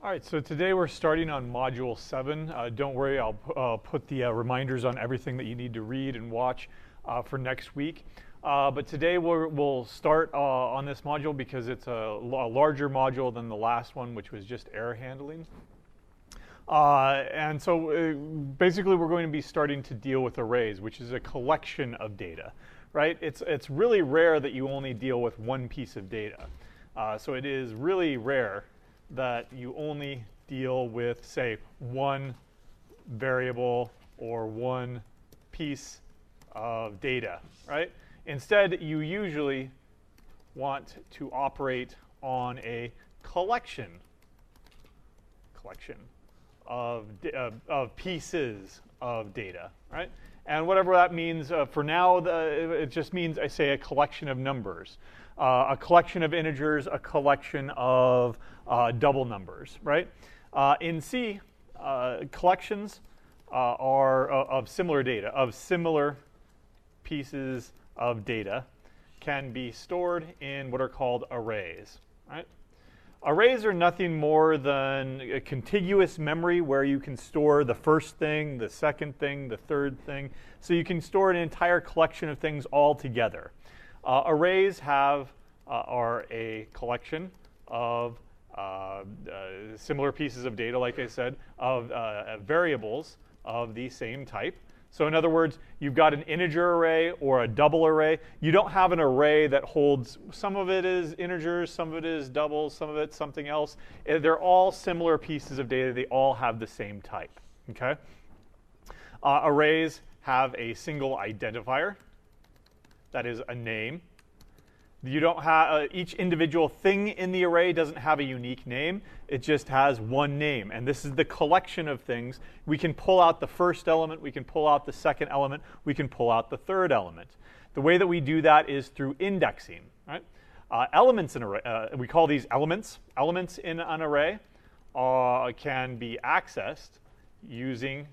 All right, so today we're starting on Module 7. Don't worry, I'll put the reminders on everything that you need to read and watch for next week. But today we'll start on this module because it's a larger module than the last one, which was just error handling. And so basically we're going to be starting to deal with arrays, which is a collection of data, right? It's really rare that you only deal with one piece of data. So it is really rare that you only deal with, say, one variable or one piece of data, right? Instead, you usually want to operate on a collection of pieces of data, right? And whatever that means, for now, it just means, I say, a collection of numbers. A collection of integers, a collection of double numbers, right? In C, collections are of similar data, of similar pieces of data, can be stored in what are called arrays, right? Arrays are nothing more than a contiguous memory where you can store the first thing, the second thing, the third thing. So you can store an entire collection of things all together. Arrays are a collection of similar pieces of data, like I said, of variables of the same type. So in other words, you've got an integer array or a double array. You don't have an array that holds, some of it is integers, some of it is doubles, some of it's something else. They're all similar pieces of data. They all have the same type, okay? Arrays have a single identifier. That is a name. You don't have each individual thing in the array doesn't have a unique name. It just has one name, and this is the collection of things. We can pull out the first element, we can pull out the second element, we can pull out the third element. The way that we do that is through indexing, right? Elements in array, we call these elements. Elements in an array can be accessed using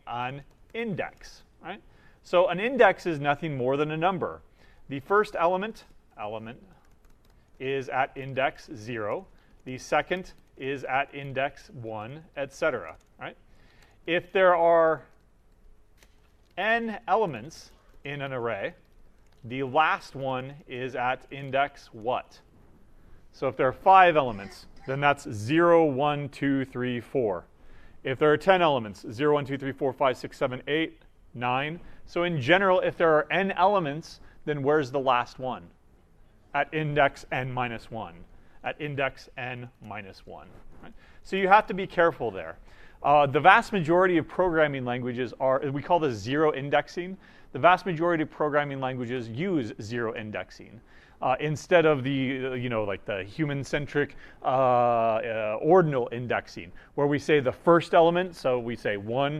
an index, right? So an index is nothing more than a number. The first element is at index 0. The second is at index 1, etc. Right? If there are n elements in an array, the last one is at index what? So if there are 5 elements, then that's 0, 1, 2, 3, 4. If there are 10 elements, 0, 1, 2, 3, 4, 5, 6, 7, 8, 9. So in general, if there are n elements, then where's the last one? At index n minus 1. At index n minus 1. Right? So you have to be careful there. The vast majority of programming languages we call this zero indexing. The vast majority of programming languages use zero indexing. Instead of the, like the human-centric ordinal indexing, where we say the first element, so we say 1,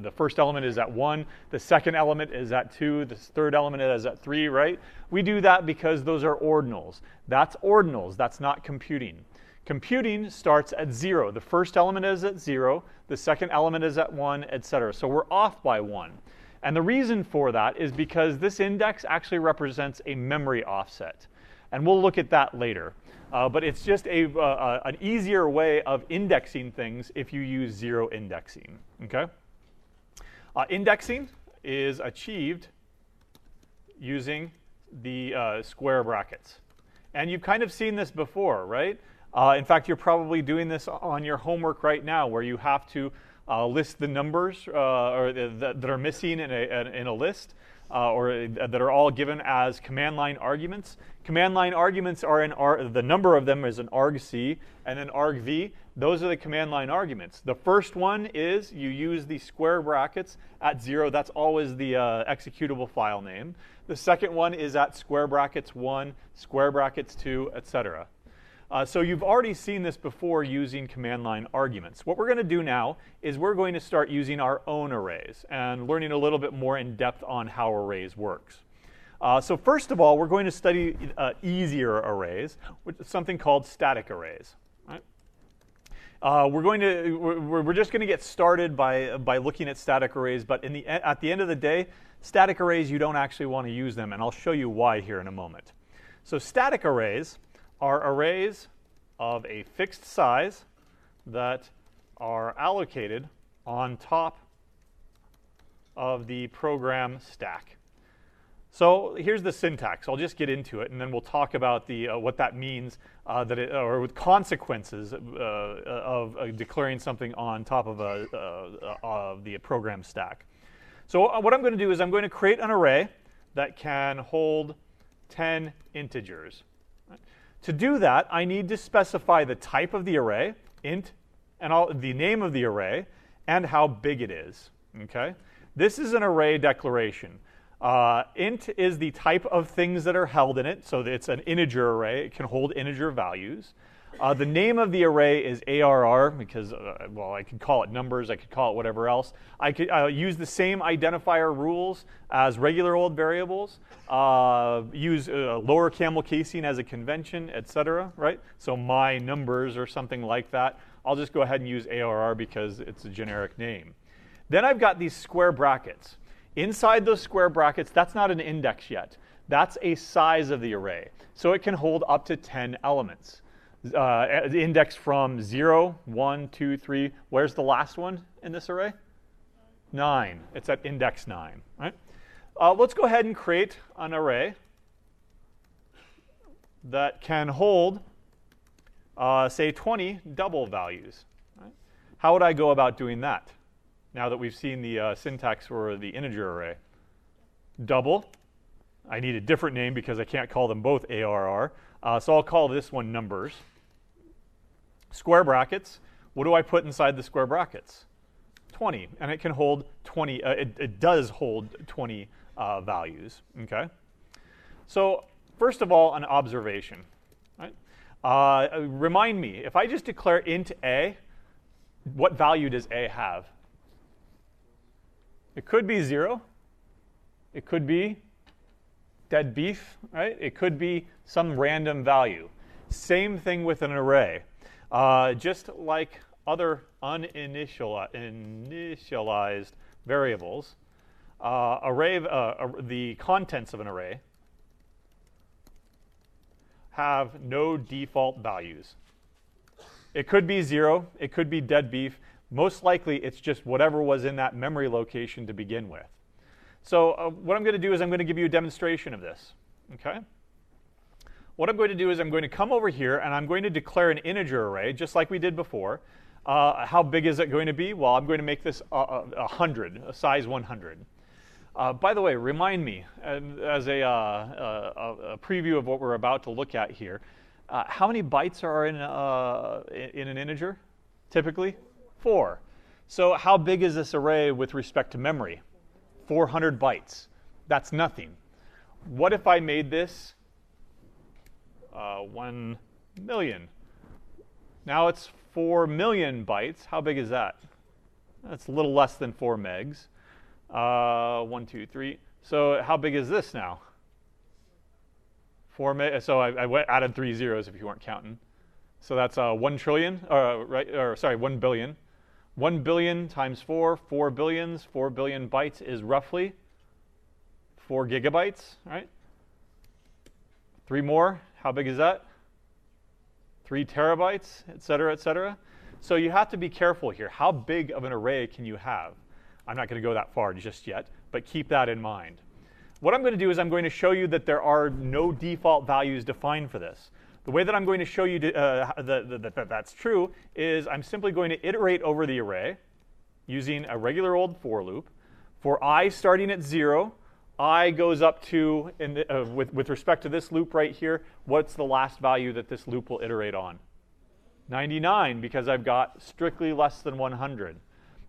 the first element is at 1, the second element is at 2, the third element is at 3, right? We do that because those are ordinals. That's ordinals, that's not computing. Computing starts at 0. The first element is at 0, the second element is at 1, etc. So we're off by 1. And the reason for that is because this index actually represents a memory offset. And we'll look at that later. But it's just an easier way of indexing things if you use zero indexing. Okay? Indexing is achieved using the square brackets. And you've kind of seen this before, right? In fact, you're probably doing this on your homework right now, where you have to list the numbers that are missing in a list, or that are all given as command line arguments. Command line arguments are the number of them is an argc and an argv. Those are the command line arguments. The first one is you use the square brackets at 0. That's always the executable file name. The second one is at square brackets 1, square brackets 2, etc. So you've already seen this before using command line arguments. What we're going to do now is we're going to start using our own arrays and learning a little bit more in depth on how arrays works. So first of all, we're going to study easier arrays, which is something called static arrays. Right? We're just going to get started by looking at static arrays, but at the end of the day, static arrays, you don't actually want to use them, and I'll show you why here in a moment. So static arrays are arrays of a fixed size that are allocated on top of the program stack. So here's the syntax. I'll just get into it, and then we'll talk about the what that means, or with consequences of declaring something on top of the program stack. So what I'm going to do is I'm going to create an array that can hold 10 integers. Right? To do that, I need to specify the type of the array, int, and the name of the array, and how big it is. Okay? This is an array declaration. Int is the type of things that are held in it, so it's an integer array. It can hold integer values. The name of the array is ARR because, well, I could call it numbers. I could call it whatever else. I could use the same identifier rules as regular old variables. Use lower camel casing as a convention, etc. Right? So my numbers or something like that. I'll just go ahead and use ARR because it's a generic name. Then I've got these square brackets. Inside those square brackets, that's not an index yet. That's a size of the array. So it can hold up to 10 elements. The index from 0, 1, 2, 3. Where's the last one in this array? 9. It's at index 9. Right? Let's go ahead and create an array that can hold, say, 20 double values. Right? How would I go about doing that? Now that we've seen the syntax for the integer array. Double. I need a different name because I can't call them both ARR. So I'll call this one numbers. Square brackets. What do I put inside the square brackets? 20. And it can hold 20. It does hold 20 values. Okay. So first of all, an observation. Right? Remind me, if I just declare int a, what value does a have? It could be 0. It could be dead beef, right? It could be some random value. Same thing with an array. Just like other uninitialized variables, the contents of an array have no default values. It could be 0. It could be dead beef. Most likely, it's just whatever was in that memory location to begin with. So what I'm going to do is I'm going to give you a demonstration of this. Okay? What I'm going to do is I'm going to come over here, and I'm going to declare an integer array, just like we did before. How big is it going to be? Well, I'm going to make this 100, a size 100. By the way, remind me, as a preview of what we're about to look at here, how many bytes are in an integer, typically? 4. So how big is this array with respect to memory? 400 bytes. That's nothing. What if I made this 1 million? Now it's 4 million bytes. How big is that? That's a little less than 4 megs. 1, 2, 3. So how big is this now? 4 meg. So I added 3 zeros if you weren't counting. So that's 1 trillion, right? Or sorry, 1 billion. 1 billion times 4, 4 billions. 4 billion bytes is roughly 4 gigabytes, right? 3 more. How big is that? 3 terabytes, et cetera, et cetera. So you have to be careful here. How big of an array can you have? I'm not going to go that far just yet, but keep that in mind. What I'm going to do is I'm going to show you that there are no default values defined for this. The way that I'm going to show you that that's true is I'm simply going to iterate over the array using a regular old for loop. For I starting at 0, I goes up to, with respect to this loop right here, what's the last value that this loop will iterate on? 99, because I've got strictly less than 100.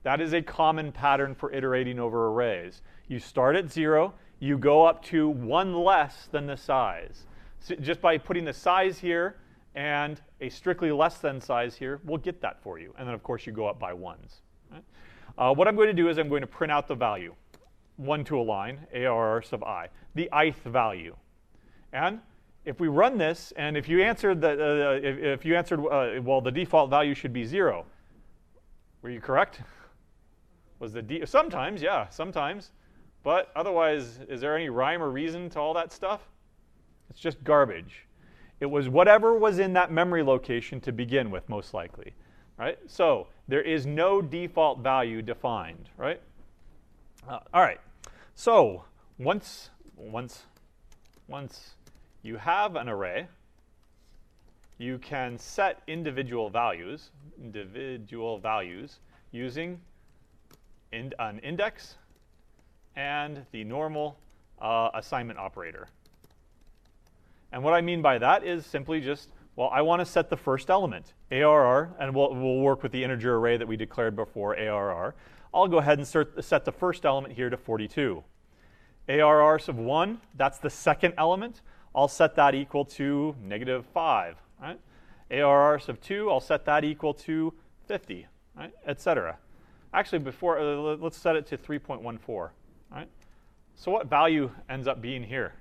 That is a common pattern for iterating over arrays. You start at 0, you go up to 1 less than the size. So just by putting the size here and a strictly less than size here, we'll get that for you. And then, of course, you go up by 1s. Right? What I'm going to do is I'm going to print out the value, 1 to a line, ARR sub I, the ith value. And if we run this, and if you answered, well, the default value should be 0. Were you correct? Was the sometimes, yeah, sometimes. But otherwise, is there any rhyme or reason to all that stuff? It's just garbage. It was whatever was in that memory location to begin with, most likely, right? So there is no default value defined, right? All right. So once you have an array, you can set individual values using an index and the normal assignment operator. And what I mean by that is simply just, well, I want to set the first element, ARR, and we'll work with the integer array that we declared before, ARR. I'll go ahead and set the first element here to 42. ARR sub 1, that's the second element. I'll set that equal to -5, right? ARR sub 2, I'll set that equal to 50, right, etc. Actually, before, let's set it to 3.14, right? So what value ends up being here?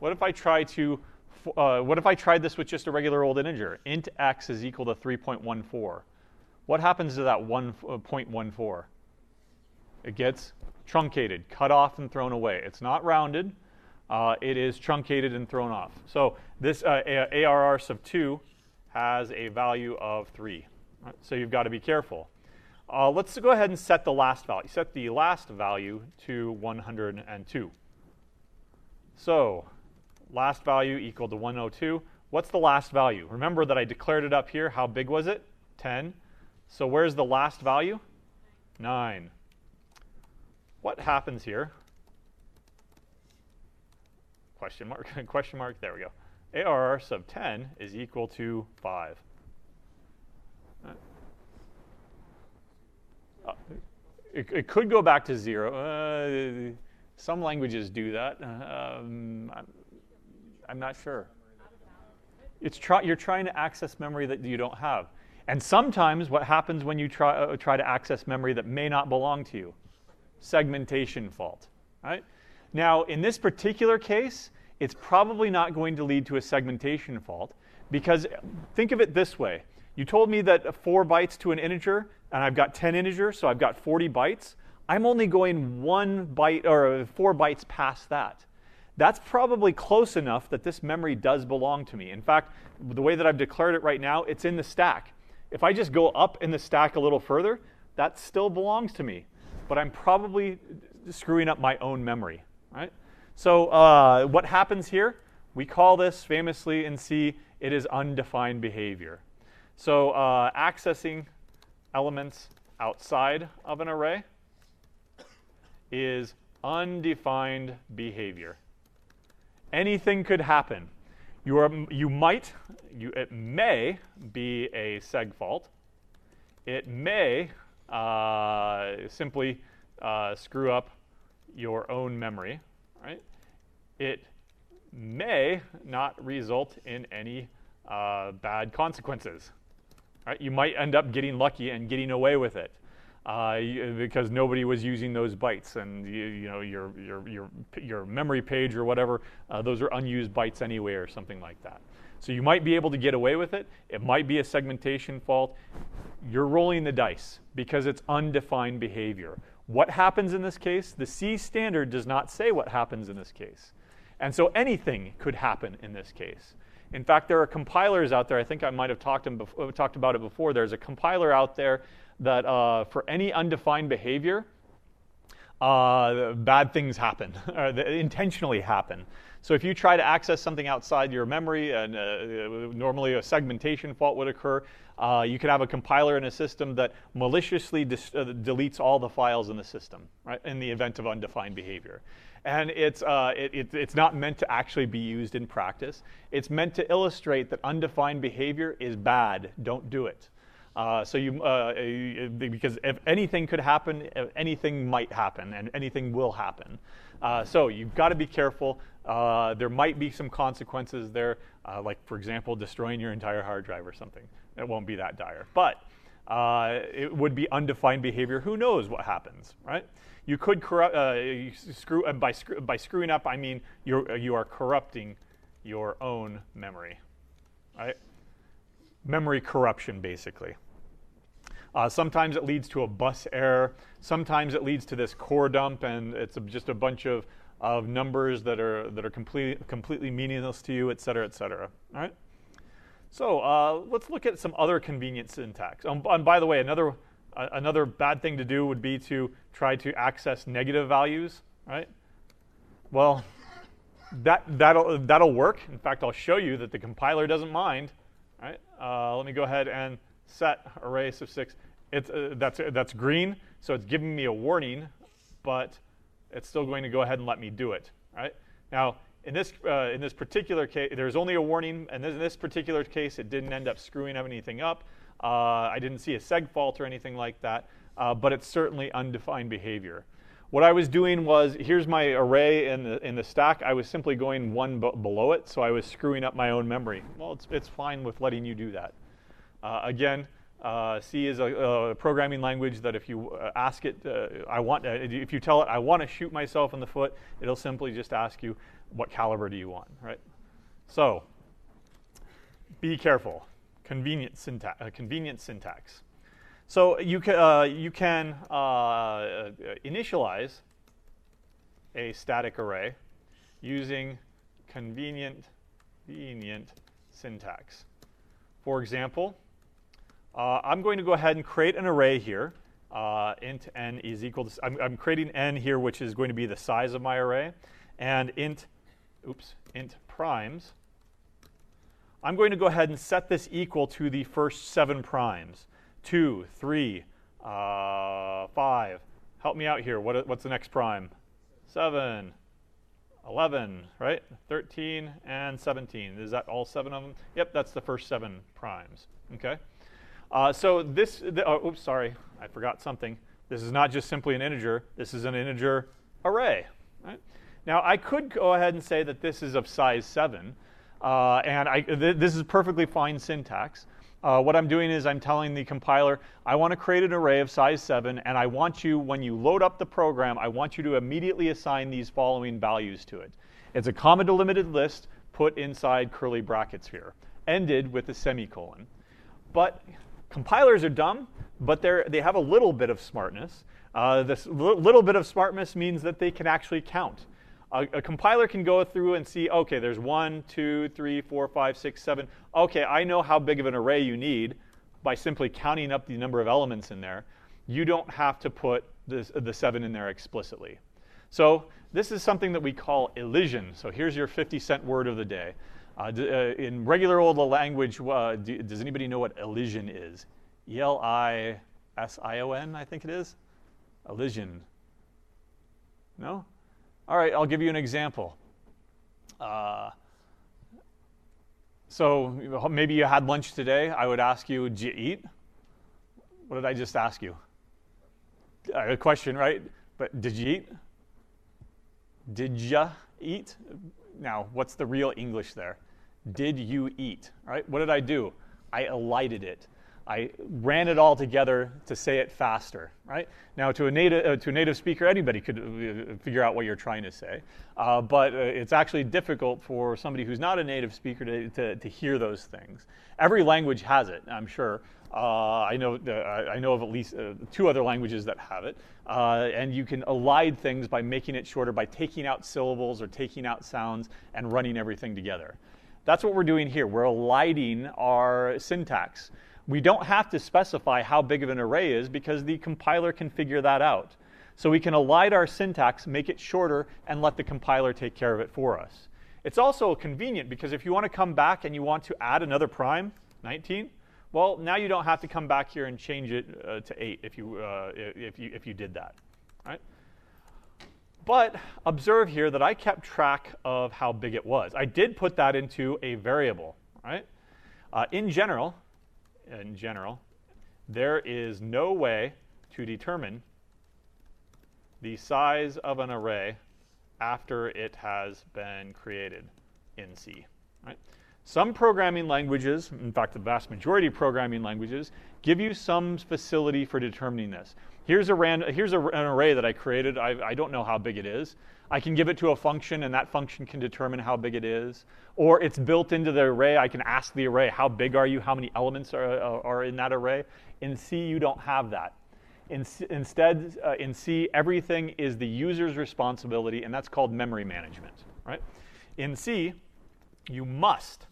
What if I tried this with just a regular old integer? Int x is equal to 3.14. What happens to that 1.14? It gets truncated, cut off, and thrown away. It's not rounded. It is truncated and thrown off. So this ARR sub 2 has a value of 3. Right? So you've got to be careful. Let's go ahead and set the last value. Set the last value to 102. So last value equal to 102. What's the last value? Remember that I declared it up here. How big was it? 10. So where's the last value? 9. What happens here? Question mark, question mark, there we go. ARR sub 10 is equal to 5. It could go back to 0. Some languages do that. I'm not sure. You're trying to access memory that you don't have. And sometimes what happens when you try to access memory that may not belong to you? Segmentation fault, right? Now, in this particular case, it's probably not going to lead to a segmentation fault because think of it this way. You told me that 4 bytes to an integer, and I've got 10 integers, so I've got 40 bytes. I'm only going 1 byte or 4 bytes past that. That's probably close enough that this memory does belong to me. In fact, the way that I've declared it right now, it's in the stack. If I just go up in the stack a little further, that still belongs to me. But I'm probably screwing up my own memory, right? So what happens here? We call this famously in C, it is undefined behavior. So accessing elements outside of an array is undefined behavior. Anything could happen. It may be a seg fault. It may simply screw up your own memory, right? It may not result in any bad consequences, right? You might end up getting lucky and getting away with it because nobody was using those bytes, and your memory page or whatever, those are unused bytes anyway, or something like that. So you might be able to get away with it. It might be a segmentation fault. You're rolling the dice because it's undefined behavior. What happens in this case? The C standard does not say what happens in this case. And so anything could happen in this case. In fact, there are compilers out there. I think I might have talked about it before. There's a compiler out there that for any undefined behavior, bad things happen, or intentionally happen. So if you try to access something outside your memory, and normally a segmentation fault would occur, you could have a compiler in a system that maliciously deletes all the files in the system, right, in the event of undefined behavior. And it's not meant to actually be used in practice. It's meant to illustrate that undefined behavior is bad. Don't do it. Because if anything could happen, anything might happen, and anything will happen. So you've got to be careful. There might be some consequences there, like, for example, destroying your entire hard drive or something. It won't be that dire. But it would be undefined behavior. Who knows what happens, right? You could by screwing up, I mean you are corrupting your own memory, right? Memory corruption, basically. Sometimes it leads to a bus error. Sometimes it leads to this core dump, and it's just a bunch of of numbers that are completely meaningless to you, et cetera, et cetera. All right. So let's look at some other convenient syntax. And by the way, another bad thing to do would be to try to access negative values, right? Well, that'll work. In fact, I'll show you that the compiler doesn't mind. Right? Let me go ahead and set array of 6. That's green, so it's giving me a warning, but it's still going to go ahead and let me do it. Right? Now, in this particular case, there's only a warning, and in this particular case, it didn't end up screwing anything up. I didn't see a seg fault or anything like that, but it's certainly undefined behavior. What I was doing was, here's my array in the stack. I was simply going one below it, so I was screwing up my own memory. Well, it's fine with letting you do that. Again, C is a programming language that if you ask it, if you tell it, I want to shoot myself in the foot, it'll simply just ask you, what caliber do you want, right? So, be careful. Convenient syntax. So you can initialize a static array using convenient syntax. For example, I'm going to go ahead and create an array here. Int n is equal to, I'm creating n here, which is going to be the size of my array, and int primes. I'm going to go ahead and set this equal to the first 7 primes. 2, 3, 5. Help me out here. What's the next prime? 7, 11, right? 13 and 17. Is that all 7 of them? Yep, that's the first 7 primes. Okay. So this. Oops, sorry, I forgot something. This is not just simply an integer. This is an integer array. Right? Now I could go ahead and say that this is of size 7, and this is perfectly fine syntax. What I'm doing is I'm telling the compiler, I want to create an array of size 7, and I want you, when you load up the program, I want you to immediately assign these following values to it. It's a comma delimited list put inside curly brackets here, ended with a semicolon. But compilers are dumb, but they have a little bit of smartness. This little bit of smartness means that they can actually count. A compiler can go through and see, okay, there's 1, 2, 3, 4, 5, 6, 7. Okay, I know how big of an array you need by simply counting up the number of elements in there. You don't have to put the 7 in there explicitly. So this is something that we call elision. So here's your 50-cent word of the day. In regular old language, does anybody know what elision is? E-L-I-S-I-O-N, I think it is? Elision. No? All right, I'll give you an example. So maybe you had lunch today. I would ask you, did you eat? What did I just ask you? A question, right? But did you eat? Did ya eat? Now, what's the real English there? Did you eat? All right, what did I do? I elided it. I ran it all together to say it faster, right? Now, to a native speaker, anybody could figure out what you're trying to say, but it's actually difficult for somebody who's not a native speaker to hear those things. Every language has it, I'm sure. I know of at least 2 other languages that have it, and you can elide things by making it shorter, by taking out syllables or taking out sounds and running everything together. That's what we're doing here. We're eliding our syntax. We don't have to specify how big of an array is because the compiler can figure that out. So we can elide our syntax, make it shorter, and let the compiler take care of it for us. It's also convenient because if you want to come back and you want to add another prime, 19, well, now you don't have to come back here and change it to 8 if you did that. Right? But observe here that I kept track of how big it was. I did put that into a variable. Right? In general, there is no way to determine the size of an array after it has been created in C. Right? Some programming languages, in fact, the vast majority of programming languages, give you some facility for determining this. Here's an array that I created. I don't know how big it is. I can give it to a function, and that function can determine how big it is. Or it's built into the array. I can ask the array, how big are you? How many elements are in that array? In C, you don't have that. Instead, in C, everything is the user's responsibility, and that's called memory management, right? In C, you must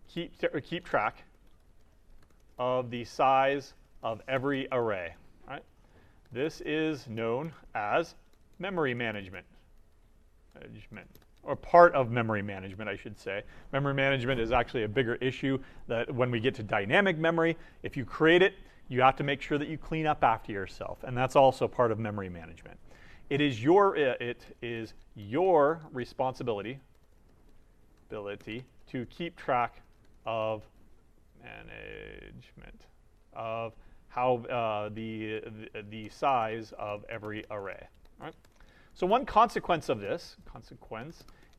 keep track of the size of every array, right? This is known as memory management. Or part of memory management, I should say. Memory management is actually a bigger issue that when we get to dynamic memory, if you create it, you have to make sure that you clean up after yourself, and that's also part of memory management. It is your responsibility to keep track of management of how the size of every array. Right? So one consequence of this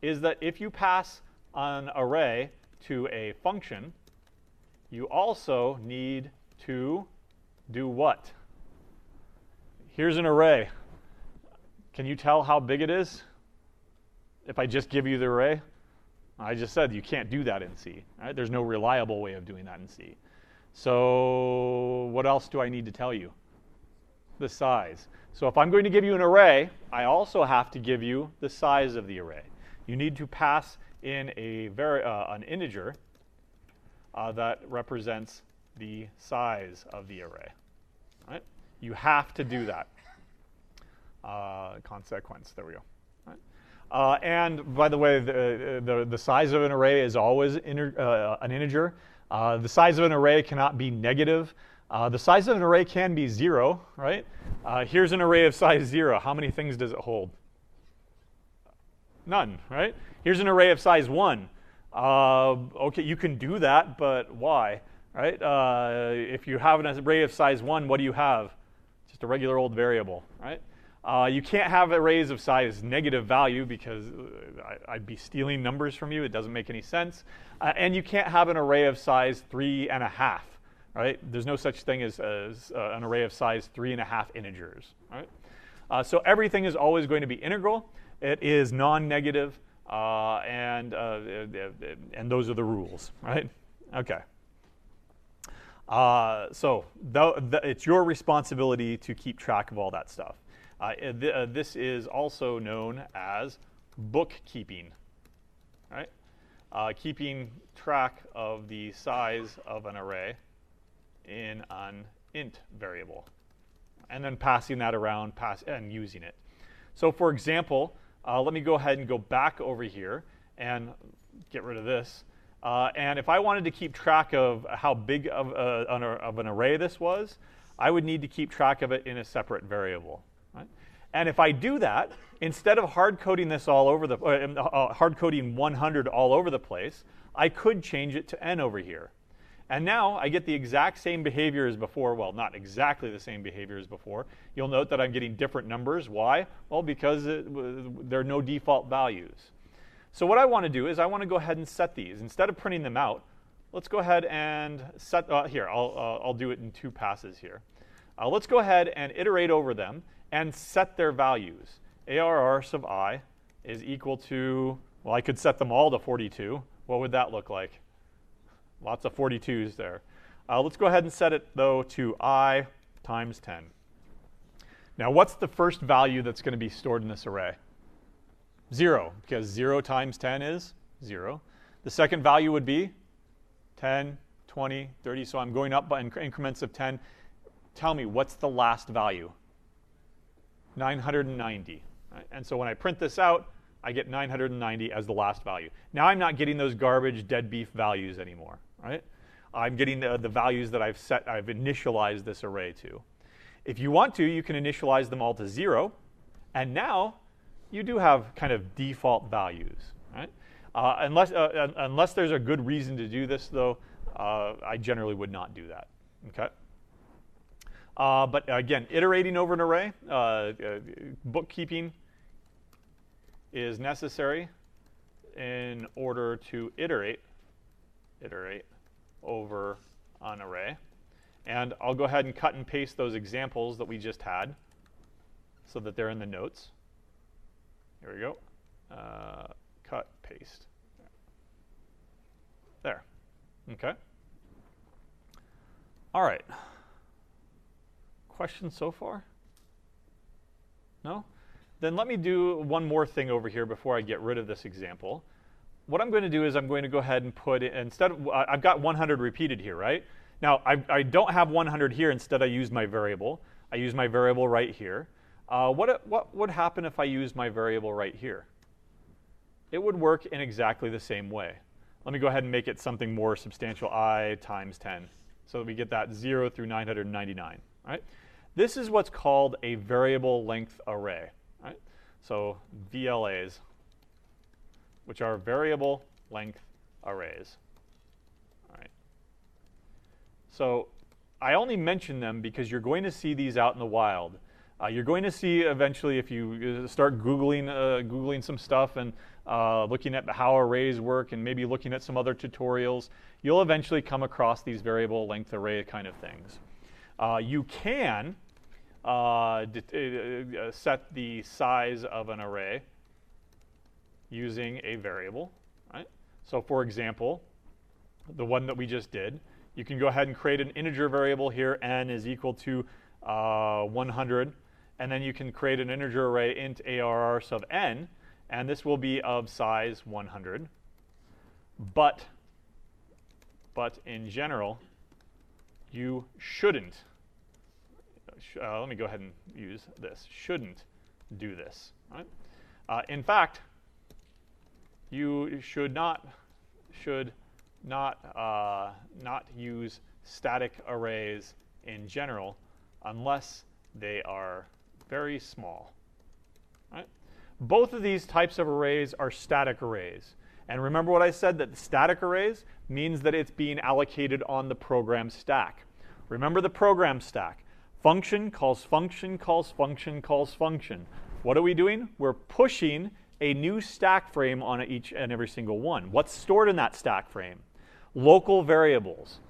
is that if you pass an array to a function, you also need to do what? Here's an array. Can you tell how big it is if I just give you the array? I just said you can't do that in C. Right? There's no reliable way of doing that in C. So what else do I need to tell you? The size. So if I'm going to give you an array, I also have to give you the size of the array. You need to pass in an integer that represents the size of the array. Right? You have to do that. Consequence. There we go. Right? And by the way, the size of an array is always an integer. The size of an array cannot be negative. The size of an array can be 0, right? Here's an array of size 0. How many things does it hold? None, right? Here's an array of size 1. Okay, you can do that, but why? Right? If you have an array of size 1, what do you have? Just a regular old variable, right? You can't have arrays of size negative value because I'd be stealing numbers from you. It doesn't make any sense. And you can't have an array of size 3.5, right? There's no such thing as an array of size 3.5 integers, right? So everything is always going to be integral. It is non-negative, and those are the rules, right? Okay. So it's your responsibility to keep track of all that stuff. This is also known as bookkeeping, right? Keeping track of the size of an array in an int variable, and then passing that around and using it. So for example, let me go ahead and go back over here and get rid of this. And if I wanted to keep track of how big of an array this was, I would need to keep track of it in a separate variable. Right? And if I do that, instead of hard coding this all over hard coding 100 all over the place, I could change it to n over here. And now I get the exact same behavior as before. Well, not exactly the same behavior as before. You'll note that I'm getting different numbers. Why? Well, because there are no default values. So what I want to do is I want to go ahead and set these. Instead of printing them out, let's go ahead and set, here, I'll do it in 2 passes here. Let's go ahead and iterate over them and set their values. ARR sub I is equal to, well, I could set them all to 42. What would that look like? Lots of 42s there. Let's go ahead and set it, though, to I times 10. Now, what's the first value that's going to be stored in this array? 0, because 0 times 10 is 0. The second value would be 10, 20, 30. So I'm going up by increments of 10. Tell me, what's the last value? 990. Right? And so when I print this out, I get 990 as the last value. Now I'm not getting those garbage dead beef values anymore. Right? I'm getting the values that I've initialized this array to. If you want to, you can initialize them all to 0. And now you do have kind of default values. Right? Unless there's a good reason to do this, though, I generally would not do that. Okay? But again, iterating over an array, bookkeeping is necessary in order to iterate over an array. And I'll go ahead and cut and paste those examples that we just had so that they're in the notes. Here we go. Cut, paste. There. Okay. All right. Questions so far? No? Then let me do one more thing over here before I get rid of this example. What I'm going to do is I'm going to go ahead and put it, instead of, I've got 100 repeated here, right? Now, I don't have 100 here. Instead, I use my variable. I use my variable right here. What would happen if I used my variable right here? It would work in exactly the same way. Let me go ahead and make it something more substantial, I times 10, so that we get that 0 through 999, right? This is what's called a variable length array, right? So VLAs, which are variable length arrays. All right. So I only mention them because you're going to see these out in the wild. You're going to see eventually, if you start Googling some stuff and looking at how arrays work and maybe looking at some other tutorials, you'll eventually come across these variable length array kind of things. You can set the size of an array using a variable, right? So for example, the one that we just did, you can go ahead and create an integer variable here, n is equal to 100, and then you can create an integer array int arr sub n, and this will be of size 100. But in general, you shouldn't, let me go ahead and use this, shouldn't do this, right? In fact, you should not use static arrays in general unless they are very small, right? Both of these types of arrays are static arrays. And remember what I said, that static arrays means that it's being allocated on the program stack. Remember the program stack. Function calls function, calls function, calls function. What are we doing? We're pushing a new stack frame on each and every single one. What's stored in that stack frame? Local variables.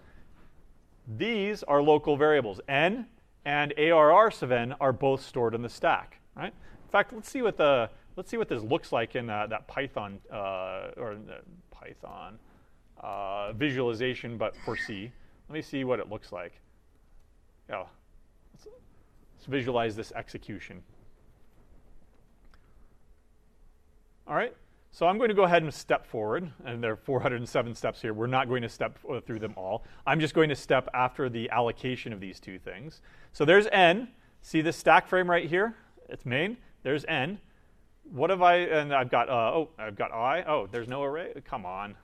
These are local variables. N and arr sub n are both stored in the stack, right? In fact, let's see what this looks like in that Python visualization, but for C. Let me see what it looks like. Yeah, let's visualize this execution. All right, so I'm going to go ahead and step forward, and there are 407 steps here. We're not going to step through them all. I'm just going to step after the allocation of these two things. So there's n. See this stack frame right here? It's main. There's n. What have I, and I've got, I've got I. Oh, there's no array? Come on.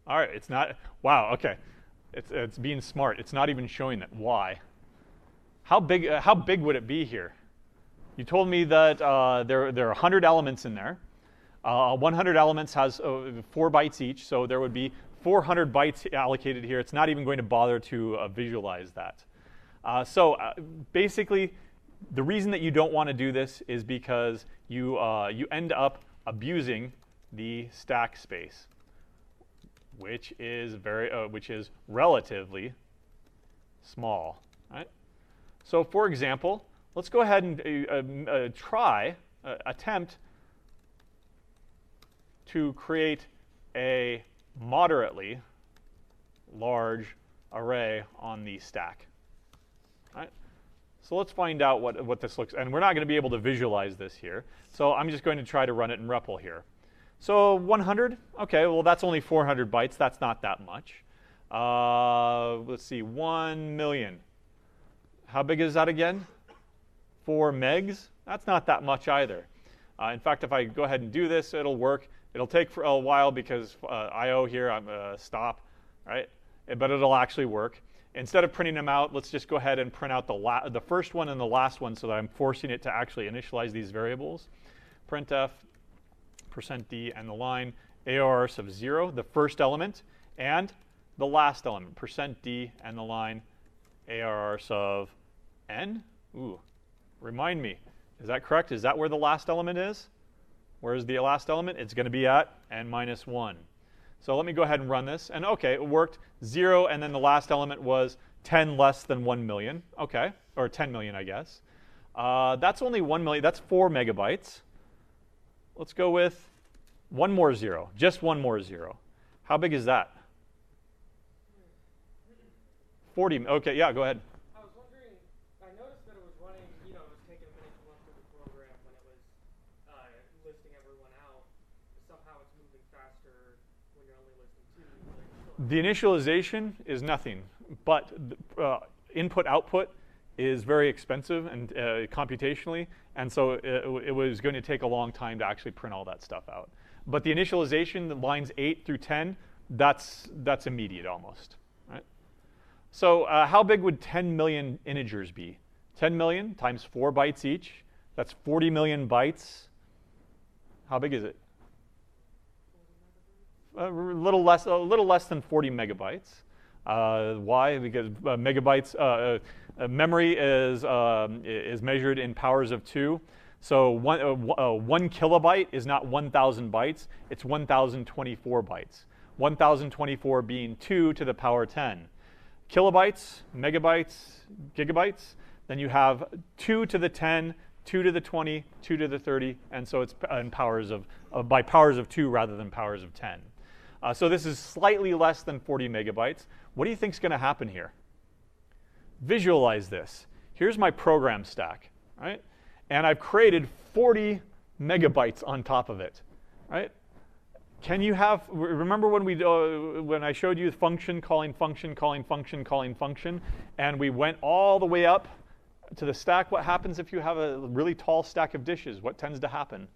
All right, it's not, wow, okay. It's being smart. It's not even showing that. Why? How big would it be here? You told me that there are 100 elements in there. 100 elements has 4 bytes each, so there would be 400 bytes allocated here. It's not even going to bother to visualize that. Basically, the reason that you don't want to do this is because you end up abusing the stack space, which is relatively small, right? So, for example, let's go ahead and attempt to create a moderately large array on the stack. Right? So let's find out what this looks, and we're not going to be able to visualize this here. So I'm just going to try to run it in REPL here. So 100, okay, well that's only 400 bytes. That's not that much. Let's see, 1 million. How big is that again? 4 megs? That's not that much either. In fact, if I go ahead and do this, it'll work. It'll take for a while because I/O here, I'm stop, right? But it'll actually work. Instead of printing them out, let's just go ahead and print out the first one and the last one so that I'm forcing it to actually initialize these variables. Printf, %d, and the line arr sub 0, the first element, and the last element, %d, and the line arr sub n. Ooh, remind me, is that correct? Is that where the last element is? Where is the last element? It's going to be at n minus 1. So let me go ahead and run this. And OK, it worked. 0, and then the last element was 10 less than 1 million. OK, or 10 million, I guess. That's only 1 million. That's 4 megabytes. Let's go with one more 0, just one more 0. How big is that? 40. OK, yeah, go ahead. I was wondering The initialization is nothing, but input-output is very expensive and computationally, and so it was going to take a long time to actually print all that stuff out. But the initialization, the lines 8 through 10, that's immediate almost. Right? So how big would 10 million integers be? 10 million times 4 bytes each. That's 40 million bytes. How big is it? A little less than 40 megabytes. Why? Because memory is measured in powers of 2. So 1 kilobyte is not 1,000 bytes. It's 1,024 bytes. 1,024 being 2 to the power 10. Kilobytes, megabytes, gigabytes. Then you have 2 to the 10, 2 to the 20, 2 to the 30, and so it's in powers by powers of 2 rather than powers of 10. So this is slightly less than 40 megabytes. What do you think is going to happen here? Visualize this. Here's my program stack, right? And I've created 40 megabytes on top of it, right? Can you remember when I showed you function, calling function, calling function, calling function, and we went all the way up to the stack? What happens if you have a really tall stack of dishes? What tends to happen?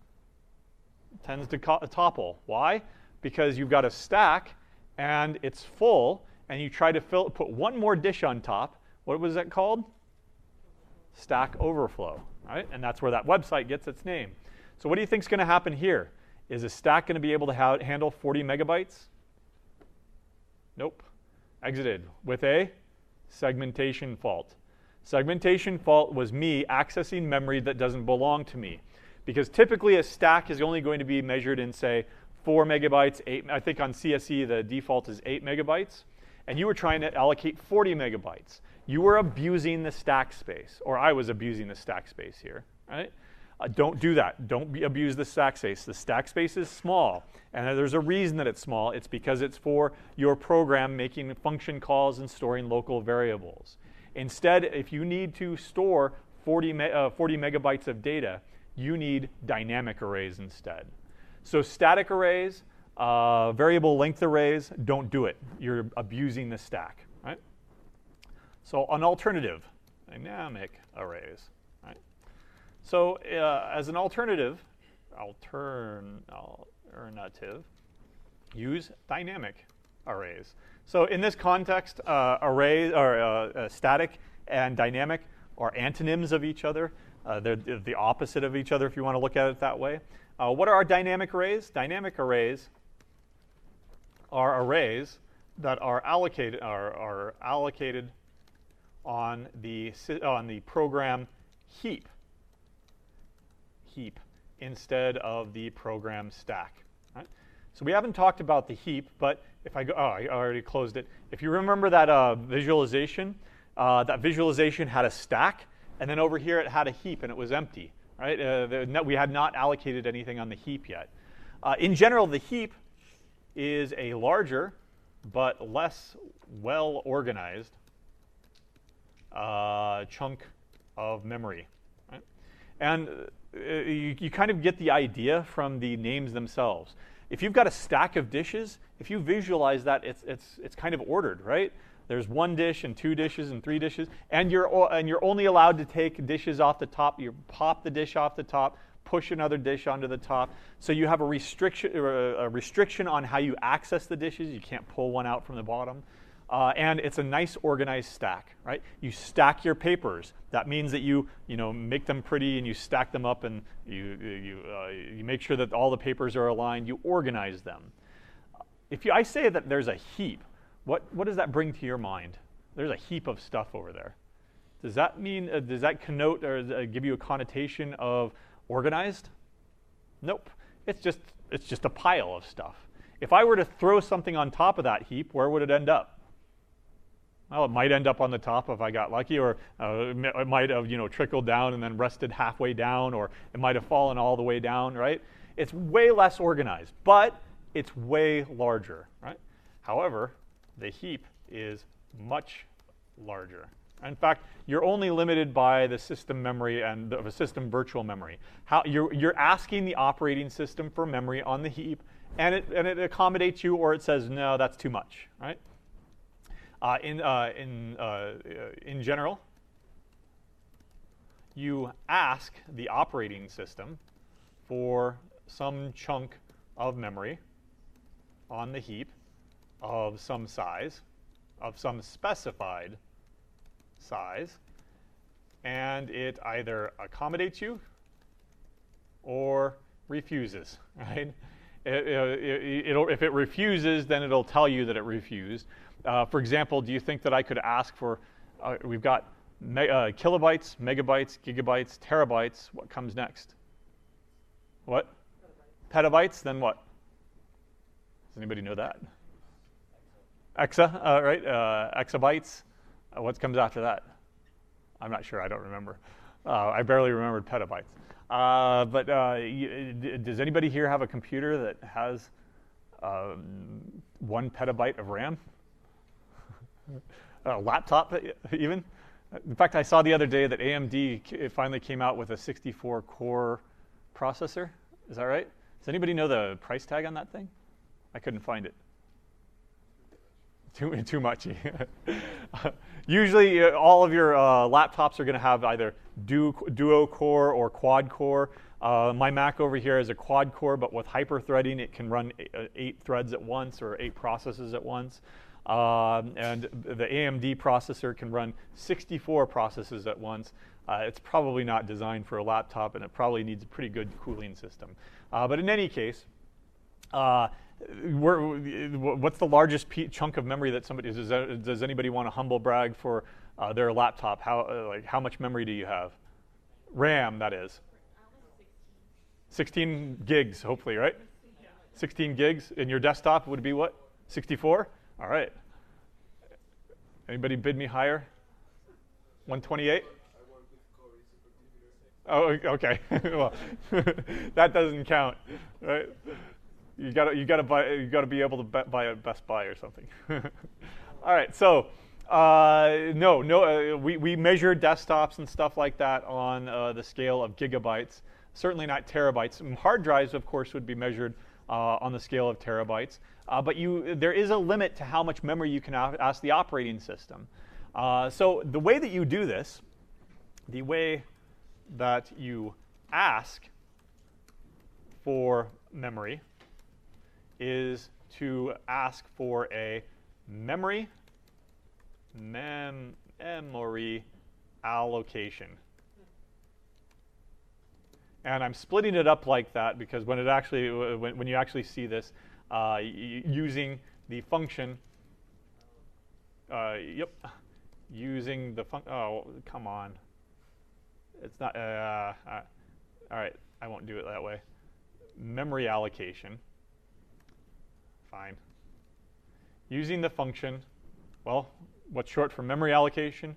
It tends to topple. Why? Because you've got a stack and it's full, and you try to put one more dish on top. What was that called? Stack Overflow, right? And that's where that website gets its name. So what do you think is going to happen here? Is a stack going to be able to handle 40 megabytes? Nope. Exited with a segmentation fault. Segmentation fault was me accessing memory that doesn't belong to me. Because typically a stack is only going to be measured in, say, 4 megabytes, 8, I think on CSE the default is 8 megabytes, and you were trying to allocate 40 megabytes. You were abusing the stack space, or I was abusing the stack space here, right? Don't do that. Don't abuse the stack space. The stack space is small, and there's a reason that it's small. It's because it's for your program making function calls and storing local variables. Instead, if you need to store 40 megabytes of data, you need dynamic arrays instead. So static arrays, variable length arrays, don't do it. You're abusing the stack, right? So an alternative, dynamic arrays, right? So as an alternative, use dynamic arrays. So in this context, arrays or static and dynamic are antonyms of each other. They're the opposite of each other if you want to look at it that way. What are our dynamic arrays? Dynamic arrays are arrays that are allocated on the program heap instead of the program stack. Right? So we haven't talked about the heap, but if I go, I already closed it. If you remember that visualization had a stack, and then over here it had a heap and it was empty. Right? We had not allocated anything on the heap yet. In general, the heap is a larger but less well-organized chunk of memory. Right? And you kind of get the idea from the names themselves. If you've got a stack of dishes, if you visualize that, it's kind of ordered, right? There's 1 dish and 2 dishes and 3 dishes, and you're only allowed to take dishes off the top. You pop the dish off the top, push another dish onto the top. So you have a restriction on how you access the dishes. You can't pull one out from the bottom. And it's a nice organized stack, right? You stack your papers. That means that you make them pretty and you stack them up, and you make sure that all the papers are aligned. You organize them. I say that there's a heap, what does that bring to your mind? There's a heap of stuff over there. Does that mean, does that connote or give you a connotation of organized? Nope. It's just a pile of stuff. If I were to throw something on top of that heap, where would it end up? Well, it might end up on the top if I got lucky, or it might have trickled down and then rested halfway down, or it might have fallen all the way down, right? It's way less organized, but it's way larger, right? However, the heap is much larger. In fact, you're only limited by the system memory and the system virtual memory. You're asking the operating system for memory on the heap, and it accommodates you, or it says no, that's too much, right? In general, you ask the operating system for some chunk of memory on the heap of some size, of some specified size, and it either accommodates you or refuses, right? If it refuses, then it'll tell you that it refused. For example, do you think that I could ask for, we've got kilobytes, megabytes, gigabytes, terabytes. What comes next? What? Petabytes, then what? Does anybody know that? Exa, right? Exabytes. What comes after that? I'm not sure. I don't remember. I barely remembered petabytes. But does anybody here have a computer that has 1 petabyte of RAM? A laptop, even? In fact, I saw the other day that AMD finally came out with a 64-core processor. Is that right? Does anybody know the price tag on that thing? I couldn't find it. Too much. Usually, all of your laptops are going to have either duo core or quad core. My Mac over here is a quad core, but with hyper-threading, it can run 8 threads at once or 8 processes at once. And the AMD processor can run 64 processes at once. It's probably not designed for a laptop, and it probably needs a pretty good cooling system. But in any case, what's the largest chunk of memory that somebody does anybody want to humble brag for their laptop? How much memory do you have? RAM, that is. 16 gigs, hopefully, right? 16 gigs. And your desktop would be what? 64? All right. Anybody bid me higher? 128? Oh, okay. Well, that doesn't count, right? You gotta be able to buy at Best Buy or something. All right. So we measure desktops and stuff like that on the scale of gigabytes. Certainly not terabytes. And hard drives, of course, would be measured on the scale of terabytes. But there is a limit to how much memory you can ask the operating system. So the way that you do this, the way that you ask for memory is to ask for a memory allocation. And I'm splitting it up like that because when you actually see this, using the function, using the function. Oh, come on. It's not. All right, I won't do it that way. Memory allocation. Fine. Using the function, well, what's short for memory allocation?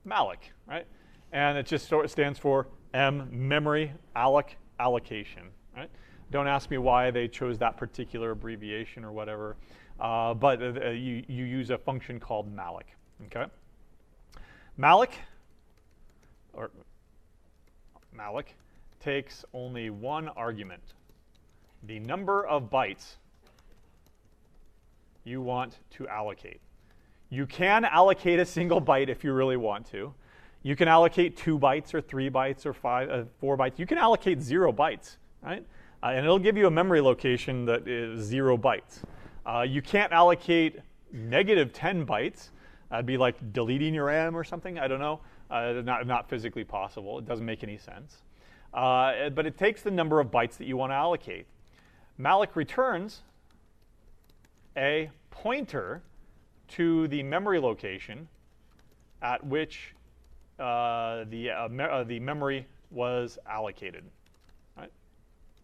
Malloc, right? And it just stands for memory allocation, right? Don't ask me why they chose that particular abbreviation or whatever, but you use a function called Malloc, okay? Malloc takes only one argument, the number of bytes you want to allocate. You can allocate a single byte if you really want to. You can allocate 2 bytes or 3 bytes or 4 bytes. You can allocate 0 bytes, right? And it'll give you a memory location that is 0 bytes. You can't allocate -10 bytes. That'd be like deleting your RAM or something. I don't know. Not physically possible. It doesn't make any sense. But it takes the number of bytes that you want to allocate. Malloc returns a pointer to the memory location at which the memory was allocated, right?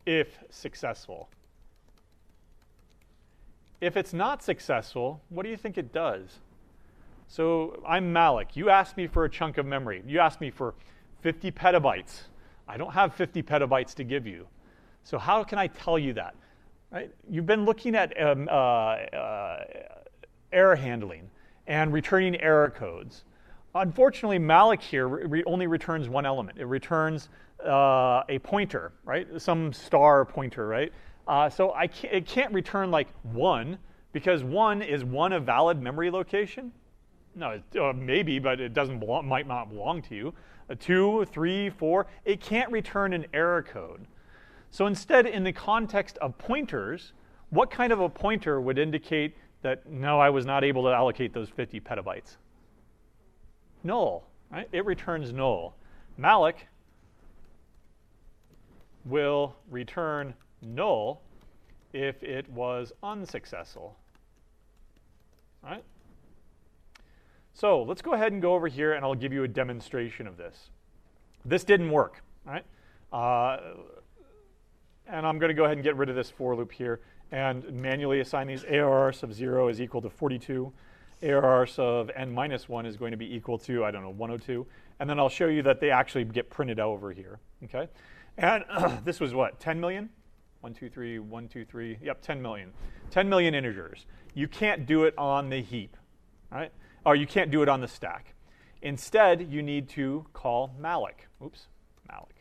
If successful. If it's not successful, what do you think it does? So I'm Malloc. You asked me for a chunk of memory. You asked me for 50 petabytes. I don't have 50 petabytes to give you. So how can I tell you that? Right? You've been looking at error handling and returning error codes. Unfortunately, Malloc here only returns one element. It returns a pointer, right? Some star pointer, right? So it can't return like 1, because 1 is a valid memory location? No, maybe, but it might not belong to you. 2, 3, 4, it can't return an error code. So instead, in the context of pointers, what kind of a pointer would indicate that, no, I was not able to allocate those 50 petabytes? Null, right? It returns null. Malloc will return null if it was unsuccessful, right? So let's go ahead and go over here, and I'll give you a demonstration of this. This didn't work, right? And I'm going to go ahead and get rid of this for loop here and manually assign these. ARR sub 0 is equal to 42. ARR sub n minus 1 is going to be equal to, I don't know, 102. And then I'll show you that they actually get printed out over here, okay? And this was what, 10 million? 1, 2, 3, 1, 2, 3, yep, 10 million. 10 million integers. You can't do it on the heap, right? Or you can't do it on the stack. Instead, you need to call Malloc. Oops, Malloc.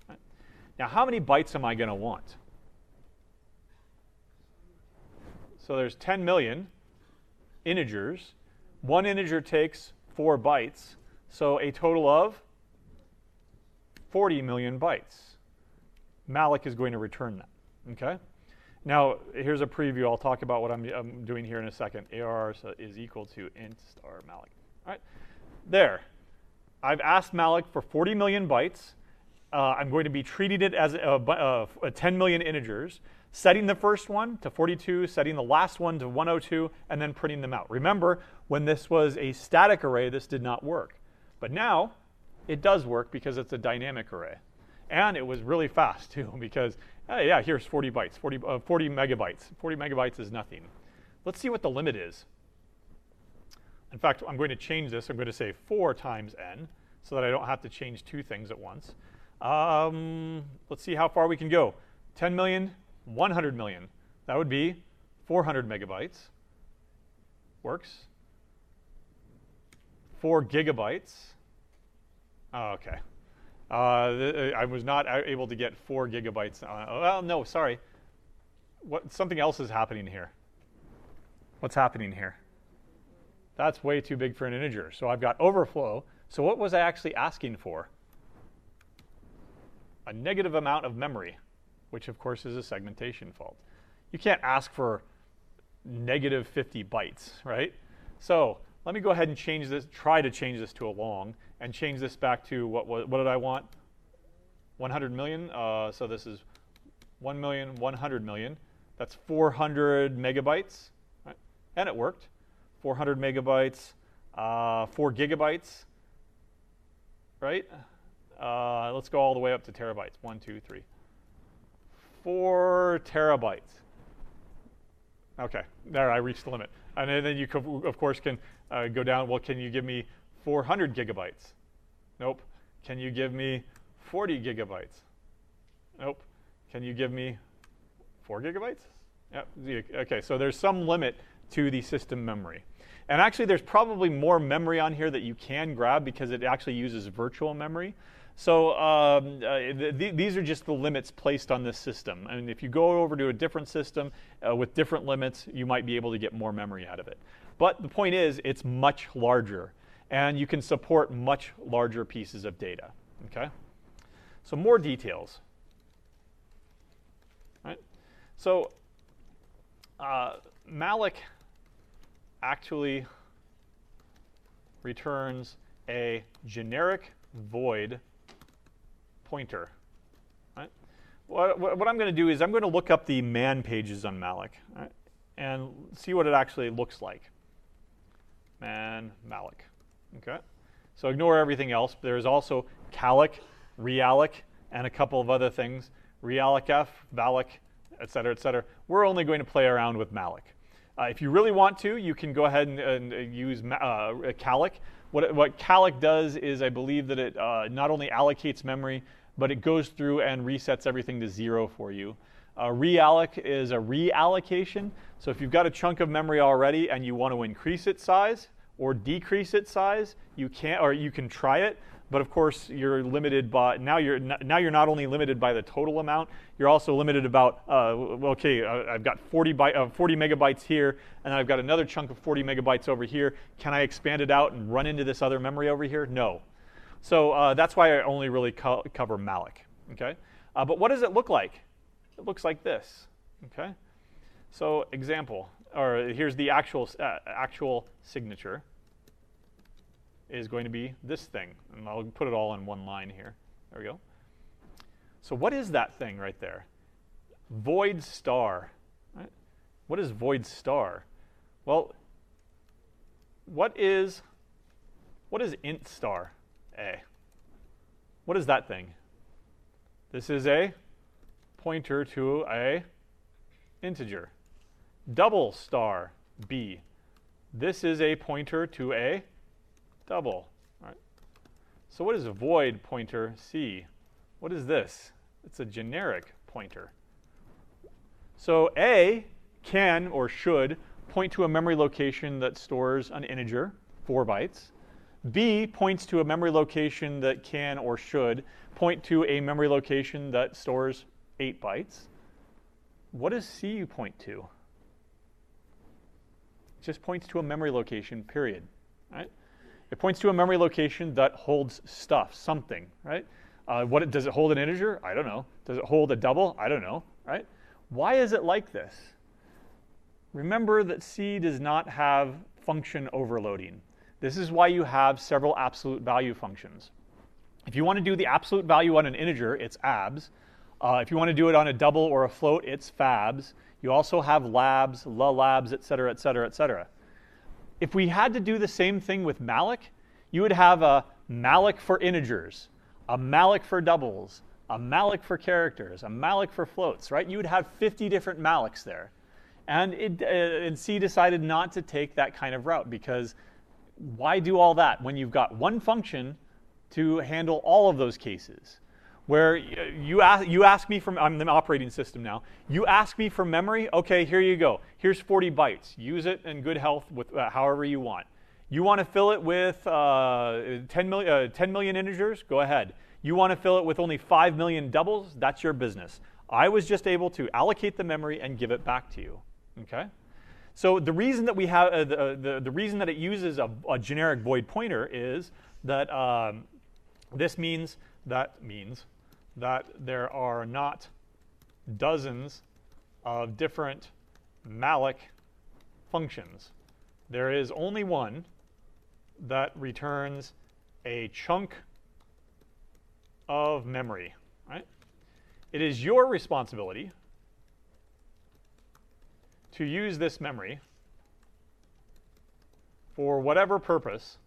Right? Now, how many bytes am I going to want? So there's 10 million integers. One integer takes 4 bytes, so a total of 40 million bytes. Malloc is going to return that, okay? Now, here's a preview. I'll talk about what I'm doing here in a second. ARR is equal to int star Malloc. All right, there. I've asked Malloc for 40 million bytes. I'm going to be treating it as 10 million integers, setting the first one to 42, setting the last one to 102, and then printing them out. Remember, when this was a static array, this did not work. But now, it does work because it's a dynamic array. And it was really fast, too, because, yeah, here's 40 bytes, 40 megabytes. 40 megabytes is nothing. Let's see what the limit is. In fact, I'm going to change this. I'm going to say 4 times n, so that I don't have to change 2 things at once. Let's see how far we can go. 10 million, 100 million. That would be 400 megabytes. Works. 4 gigabytes. Oh, OK. I was not able to get 4 gigabytes. Well, no, sorry. Something else is happening here. What's happening here? That's way too big for an integer. So I've got overflow. So what was I actually asking for? A negative amount of memory, which, of course, is a segmentation fault. You can't ask for negative 50 bytes, right? So let me go ahead and change this, try to change this to a long, and change this back to what did I want? 100 million. So this is 1 million, 100 million. That's 400 megabytes, right? And it worked. 400 megabytes, 4 gigabytes, right? Let's go all the way up to terabytes. 1, 2, 3. 4 terabytes. OK, there, I reached the limit. And then you, of course, can go down. Well, can you give me 400 gigabytes? Nope. Can you give me 40 gigabytes? Nope. Can you give me 4 gigabytes? Yep. OK, so there's some limit to the system memory. And actually, there's probably more memory on here that you can grab because it actually uses virtual memory. So these are just the limits placed on this system. I mean, if you go over to a different system with different limits, you might be able to get more memory out of it. But the point is, it's much larger. And you can support much larger pieces of data. Okay? So more details. Right? So Malloc actually returns a generic void pointer. Right? What I'm going to do is I'm going to look up the man pages on Malloc, right, and see what it actually looks like. Man Malloc. Okay. So ignore everything else. There's also calloc, realloc, and a couple of other things. Realloc F, valloc, et cetera, et cetera. We're only going to play around with Malloc. If you really want to, you can go ahead and use calloc. What calloc does is I believe that it not only allocates memory, but it goes through and resets everything to 0 for you. Realloc is a reallocation. So if you've got a chunk of memory already and you want to increase its size or decrease its size, you can try it. but of course you're limited by, now you're not only limited by the total amount, you're also limited about, I've got 40 megabytes here, and I've got another chunk of 40 megabytes over here. Can I expand it out and run into this other memory over here? No. So that's why I only really cover Malloc, okay? But what does it look like? It looks like this, okay? So example, or here's the actual signature is going to be this thing. And I'll put it all in one line here. There we go. So what is that thing right there? Void star. Right? What is void star? Well, what is int star A? What is that thing? This is a pointer to a integer. Double star B. This is a pointer to a double. All right. So what is a void pointer C? What is this? It's a generic pointer. So A can or should point to a memory location that stores an integer, 4 bytes. B points to a memory location that can or should point to a memory location that stores 8 bytes. What does C point to? It just points to a memory location, period. Right? It points to a memory location that holds stuff, something, right? Does it hold an integer? I don't know. Does it hold a double? I don't know, right? Why is it like this? Remember that C does not have function overloading. This is why you have several absolute value functions. If you want to do the absolute value on an integer, it's abs. If you want to do it on a double or a float, it's fabs. You also have labs, labs, et cetera, et cetera, et cetera. If we had to do the same thing with Malloc, you would have a Malloc for integers, a Malloc for doubles, a Malloc for characters, a Malloc for floats, right? You would have 50 different Mallocs there. And C decided not to take that kind of route, because why do all that when you've got one function to handle all of those cases? Where you ask me from, I'm the operating system now, you ask me for memory, okay, here you go. Here's 40 bytes. Use it in good health with however you want. You want to fill it with 10 million integers? Go ahead. You want to fill it with only 5 million doubles? That's your business. I was just able to allocate the memory and give it back to you. Okay? So the reason that we have the reason that it uses a generic void pointer is that this means that there are not dozens of different Malloc functions. There is only one that returns a chunk of memory, right? It is your responsibility to use this memory for whatever purpose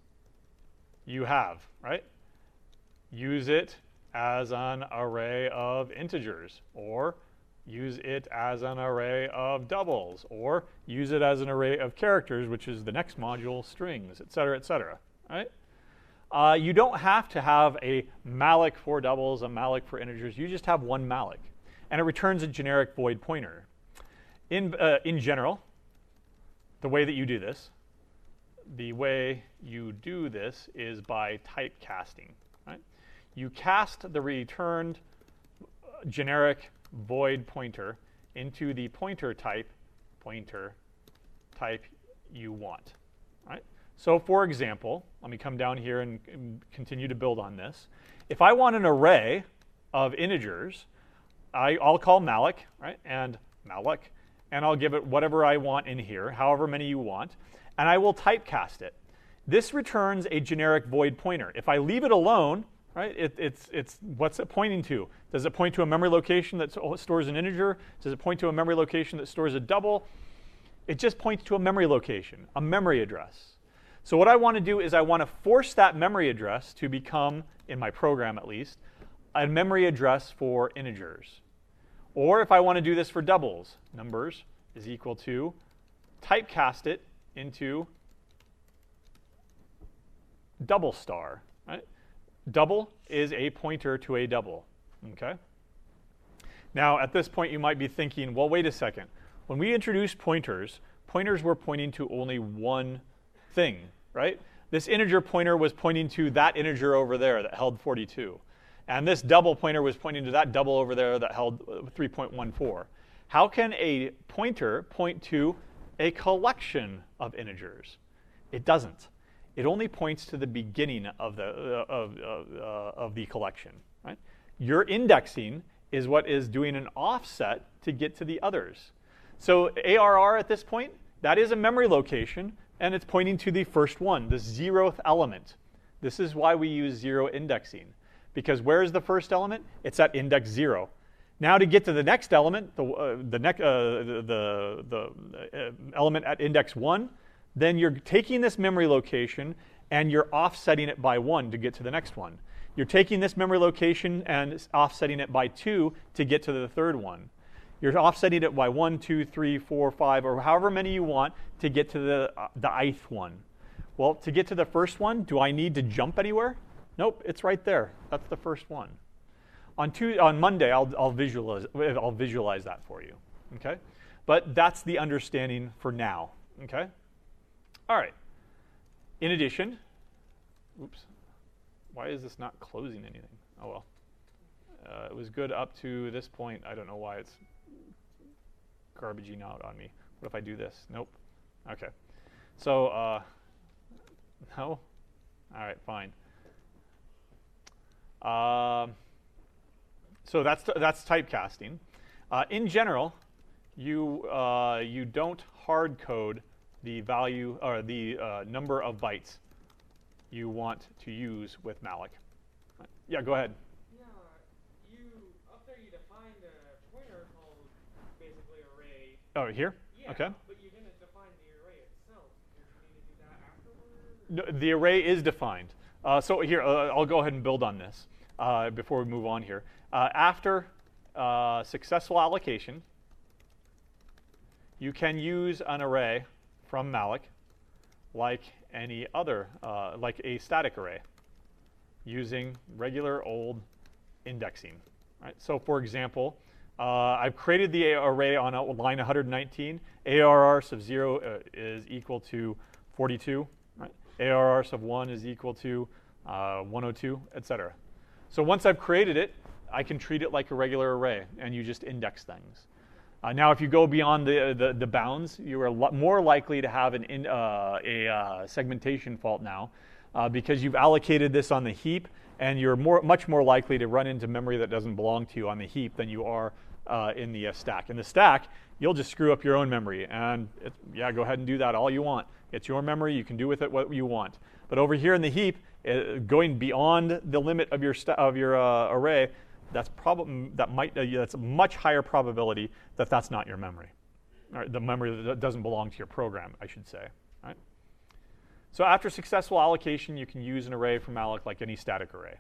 you have, right? Use it as an array of integers, or use it as an array of doubles, or use it as an array of characters, which is the next module, strings, et cetera, right? You don't have to have a Malloc for doubles, a Malloc for integers. You just have one Malloc, and it returns a generic void pointer. In general, the way that you do this is by typecasting, right? You cast the returned generic void pointer into the pointer type you want, right? So for example, let me come down here and continue to build on this. If I want an array of integers, I'll call Malloc, right? And Malloc, and I'll give it whatever I want in here, however many you want, and I will typecast it. This returns a generic void pointer. If I leave it alone, right, it's what's it pointing to? Does it point to a memory location that stores an integer? Does it point to a memory location that stores a double? It just points to a memory location, a memory address. So what I want to do is I want to force that memory address to become, in my program at least, a memory address for integers. Or if I want to do this for doubles, numbers is equal to typecast it into double star, right? Double is a pointer to a double, okay? Now, at this point, you might be thinking, well, wait a second. When we introduced pointers were pointing to only one thing, right? This integer pointer was pointing to that integer over there that held 42. And this double pointer was pointing to that double over there that held 3.14. How can a pointer point to a collection of integers? It doesn't. It only points to the beginning of the collection. Right? Your indexing is what is doing an offset to get to the others. So ARR at this point, that is a memory location, and it's pointing to the first one, the 0th element. This is why we use 0 indexing, because where is the first element? It's at index 0. Now to get to the next element, the element at index 1, then you're taking this memory location and you're offsetting it by 1 to get to the next one. You're taking this memory location and offsetting it by 2 to get to the third one. You're offsetting it by 1, 2, 3, 4, 5, or however many you want to get to the ith one. Well, to get to the first one, do I need to jump anywhere? Nope, it's right there. That's the first one. On Monday, I'll visualize that for you. Okay, but that's the understanding for now. Okay. All right. In addition, oops, why is this not closing anything? Oh well. It was good up to this point. I don't know why it's garbaging out on me. What if I do this? Nope. Okay. So, no? All right, fine. So that's typecasting. In general, you don't hard code the value or the number of bytes you want to use with Malloc. Yeah, go ahead. Up there you defined a pointer called basically array. Oh, here? Yeah, okay. But you didn't define the array itself. Did you need to do that afterwards? No, the array is defined. So here, I'll go ahead and build on this before we move on here. After successful allocation, you can use an array from Malloc like any other, like a static array, using regular old indexing. Right? So for example, I've created the array on line 119. ARR sub 0 is equal to 42. Right? ARR sub 1 is equal to 102, etc. So once I've created it, I can treat it like a regular array, and you just index things. Now, if you go beyond the bounds, you are more likely to have a segmentation fault now, because you've allocated this on the heap, and you're much more likely to run into memory that doesn't belong to you on the heap than you are in the stack. In the stack, you'll just screw up your own memory, and yeah, go ahead and do that all you want. It's your memory; you can do with it what you want. But over here in the heap, going beyond the limit of your array, that's a much higher probability that that's not your memory, or the memory that doesn't belong to your program, I should say. Right? So after successful allocation, you can use an array from Malloc like any static array.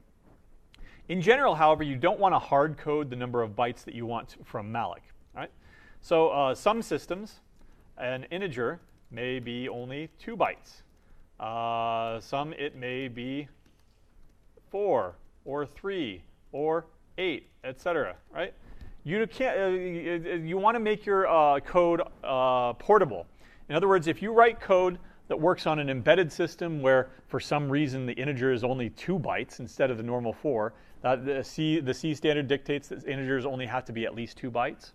In general, however, you don't want to hard code the number of bytes that you want from Malloc. Right? So some systems, an integer may be only 2 bytes. Some it may be 4 or 3 or 8, etc. Right? You can't. You want to make your code portable. In other words, if you write code that works on an embedded system where, for some reason, the integer is only 2 bytes instead of the normal 4, the C standard dictates that integers only have to be at least 2 bytes.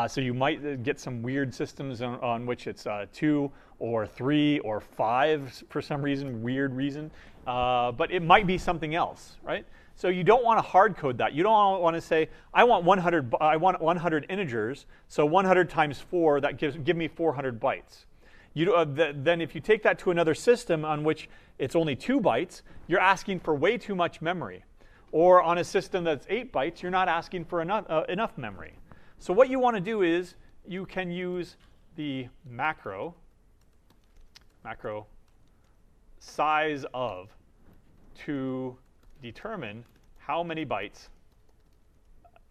So you might get some weird systems on which it's 2 or 3 or 5 for some reason, weird reason. But it might be something else, right? So you don't want to hard code that. You don't want to say, I want 100 integers, so 100 times 4, that give me 400 bytes. Then if you take that to another system on which it's only 2 bytes, you're asking for way too much memory. Or on a system that's 8 bytes, you're not asking for enough memory. So what you want to do is you can use the macro size of to determine how many bytes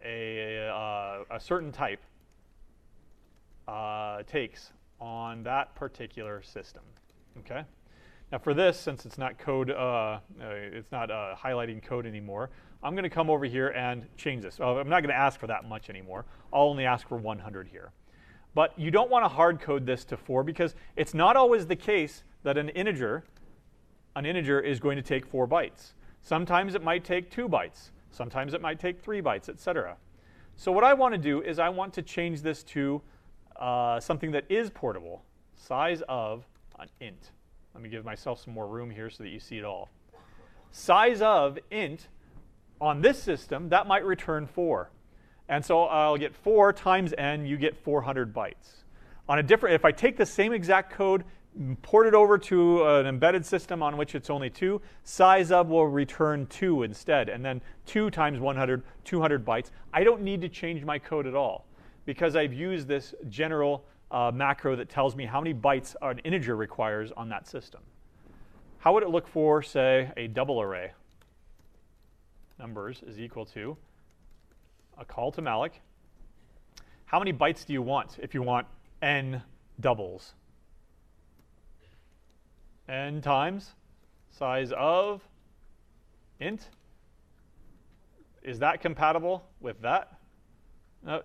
a certain type takes on that particular system. Okay. Now for this, since it's not code, it's not highlighting code anymore, I'm going to come over here and change this. I'm not going to ask for that much anymore. I'll only ask for 100 here. But you don't want to hard code this to 4 because it's not always the case that an integer an integer is going to take 4 bytes. Sometimes it might take 2 bytes. Sometimes it might take 3 bytes, etc. So what I want to do is I want to change this to something that is portable. Size of an int. Let me give myself some more room here so that you see it all. Size of int, on this system, that might return 4. And so I'll get 4 times n, you get 400 bytes. On a different, if I take the same exact code, port it over to an embedded system on which it's only 2, size of will return 2 instead, and then 2 times 100, 200 bytes. I don't need to change my code at all because I've used this general macro that tells me how many bytes an integer requires on that system. How would it look for, say, a double array? Numbers is equal to a call to Malloc. How many bytes do you want if you want n doubles? N times size of int. Is that compatible with that?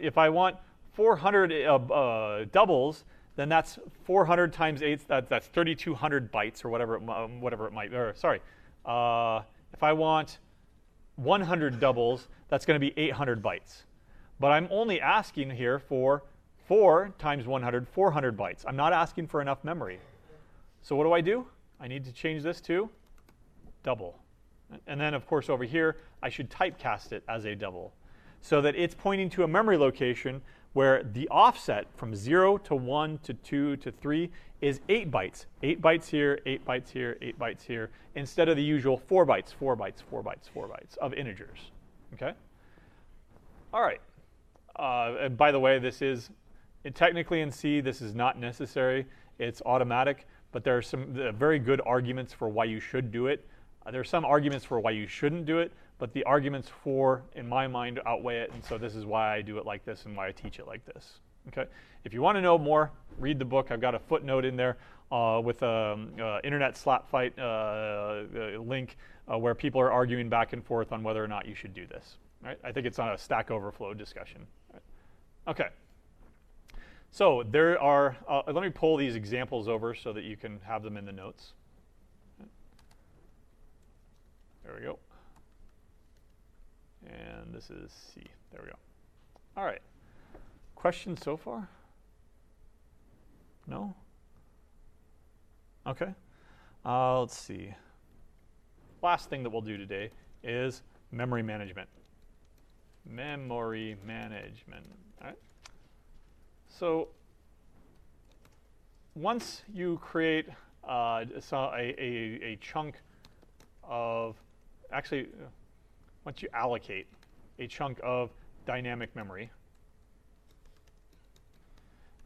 If I want 400 doubles, then that's 400 times 8. That's 3,200 bytes, or whatever it might be. Or, sorry. If I want 100 doubles, that's going to be 800 bytes. But I'm only asking here for 4 times 100, 400 bytes. I'm not asking for enough memory. So what do? I need to change this to double. And then, of course, over here, I should typecast it as a double so that it's pointing to a memory location where the offset from 0 to 1 to 2 to 3 is 8 bytes. 8 bytes here, 8 bytes here, 8 bytes here, instead of the usual 4 bytes, 4 bytes, 4 bytes, 4 bytes of integers. Okay? All right. And by the way, this is technically in C, this is not necessary. It's automatic, but there are some very good arguments for why you should do it. There are some arguments for why you shouldn't do it, but the arguments for, in my mind, outweigh it, and so this is why I do it like this and why I teach it like this. Okay? If you want to know more, read the book. I've got a footnote in there with an internet slap fight link where people are arguing back and forth on whether or not you should do this. Right? I think it's on a Stack Overflow discussion. Right? Okay. So there are, let me pull these examples over so that you can have them in the notes. There we go. And this is C. There we go. All right. Questions so far? No? OK. Let's see. Last thing that we'll do today is memory management. Memory management. All right. So once you create a chunk of, actually, once you allocate a chunk of dynamic memory,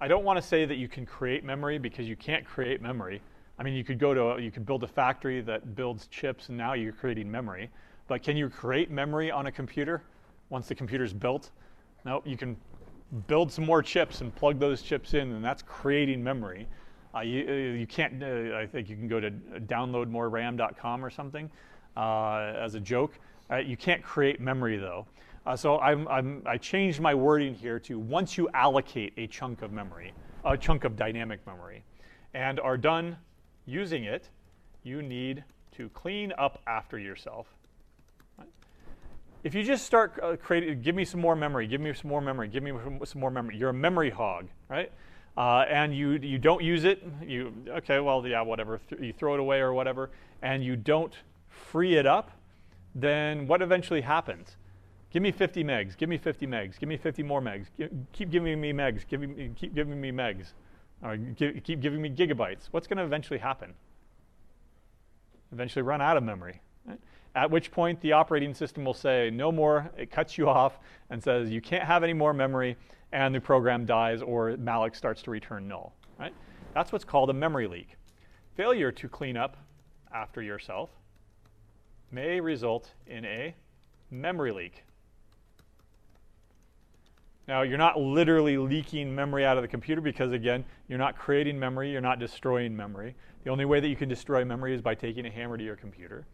I don't want to say that you can create memory because you can't create memory. I mean, you could build a factory that builds chips and now you're creating memory. But can you create memory on a computer once the computer's built? No, you can build some more chips and plug those chips in, and that's creating memory. You can't, I think you can go to downloadmoreram.com or something as a joke. You can't create memory, though. So I changed my wording here to once you allocate a chunk of memory, a chunk of dynamic memory, and are done using it, you need to clean up after yourself. Right? If you just start creating, give me some more memory, give me some more memory, give me some more memory, you're a memory hog, right? And you don't use it, okay, well, yeah, whatever, you throw it away or whatever, and you don't free it up, then what eventually happens? Give me 50 megs, give me 50 megs, give me 50 more megs, keep giving me megs, keep giving me megs, or keep giving me gigabytes. What's going to eventually happen? Eventually run out of memory. Right? At which point the operating system will say no more, it cuts you off and says you can't have any more memory, and the program dies or Malloc starts to return null. Right? That's what's called a memory leak. Failure to clean up after yourself may result in a memory leak. Now, you're not literally leaking memory out of the computer because, again, you're not creating memory, you're not destroying memory. The only way that you can destroy memory is by taking a hammer to your computer.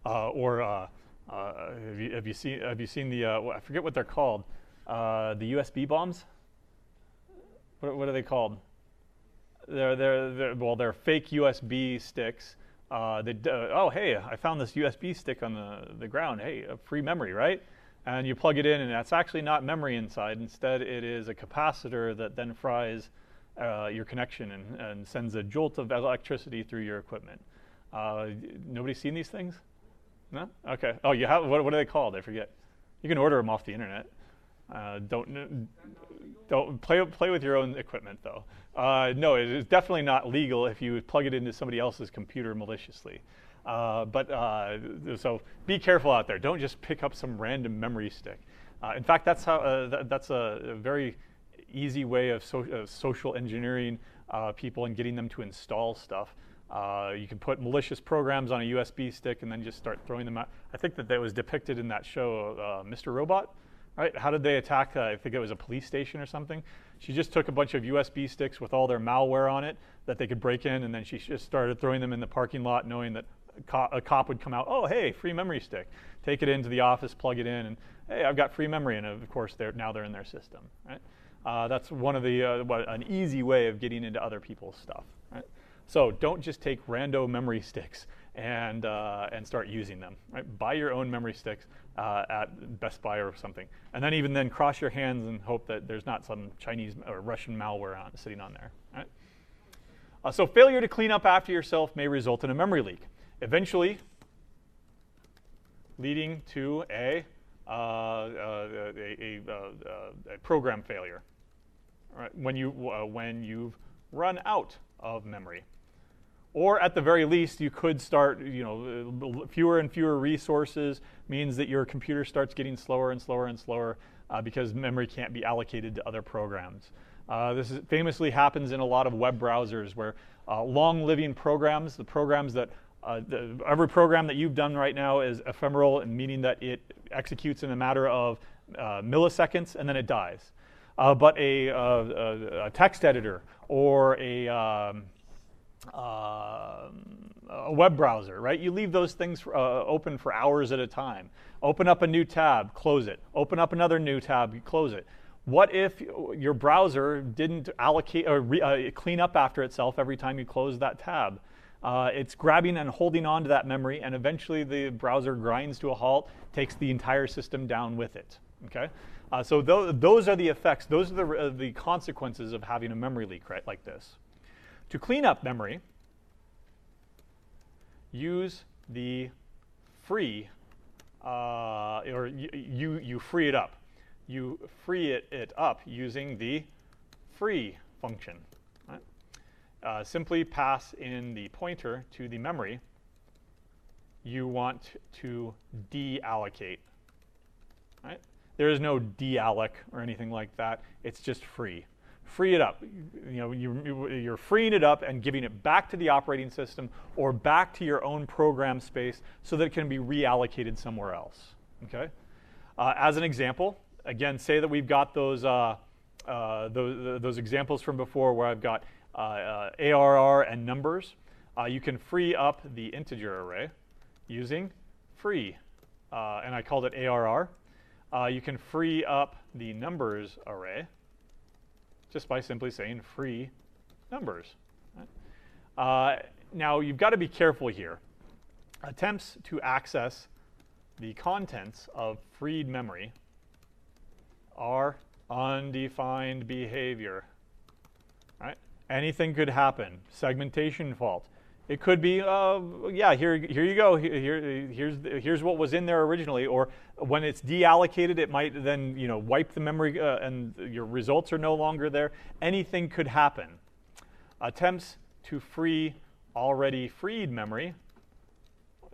Have you seen the, I forget what they're called, the USB bombs? What are they called? They're fake USB sticks oh, hey, I found this USB stick on the ground. Hey, free memory, right? And you plug it in, and that's actually not memory inside. Instead, it is a capacitor that then fries your connection and sends a jolt of electricity through your equipment. Nobody seen these things? No? Okay. Oh, you have. What are they called? I forget. You can order them off the internet. Don't play with your own equipment, though. No, it is definitely not legal if you plug it into somebody else's computer maliciously. So be careful out there. Don't just pick up some random memory stick. In fact, that's a very easy way of social engineering people and getting them to install stuff. You can put malicious programs on a USB stick and then just start throwing them out. I think that was depicted in that show, Mr. Robot. Right? How did they attack? I think it was a police station or something. She just took a bunch of USB sticks with all their malware on it that they could break in, and then she just started throwing them in the parking lot, knowing that a cop would come out. Oh, hey, free memory stick. Take it into the office, plug it in, and hey, I've got free memory. And of course, now they're in their system. Right? That's one of the an easy way of getting into other people's stuff. Right? So don't just take rando memory sticks and start using them. Right? Buy your own memory sticks at Best Buy or something, and then cross your hands and hope that there's not some Chinese or Russian malware sitting on there. Right? So failure to clean up after yourself may result in a memory leak, eventually leading to a program failure. Right? When you've run out of memory. Or at the very least, you could start, fewer and fewer resources means that your computer starts getting slower and slower and slower because memory can't be allocated to other programs. This famously happens in a lot of web browsers where long-living programs, the programs that every program that you've done right now is ephemeral, meaning that it executes in a matter of milliseconds and then it dies. But a text editor or a web browser, right? You leave those things open for hours at a time. Open up a new tab, close it. Open up another new tab, you close it. What if your browser didn't allocate or clean up after itself every time you close that tab? It's grabbing and holding on to that memory, and eventually the browser grinds to a halt, takes the entire system down with it. Okay, so those are the effects. Those are the consequences of having a memory leak, right, like this. To clean up memory, use the free, or you free it up. You free it up using the free function. Right? Simply pass in the pointer to the memory you want to deallocate. Right? There is no dealloc or anything like that. It's just free. Free it up. You're freeing it up and giving it back to the operating system or back to your own program space so that it can be reallocated somewhere else. Okay. As an example, again, say that we've got those examples from before where I've got ARR and numbers. You can free up the integer array using free, and I called it ARR. You can free up the numbers array just by simply saying free numbers. Right? Now, you've got to be careful here. Attempts to access the contents of freed memory are undefined behavior. Right? Anything could happen. Segmentation fault. It could be, yeah, here you go. Here's what was in there originally. Or when it's deallocated, it might then wipe the memory and your results are no longer there. Anything could happen. Attempts to free already freed memory,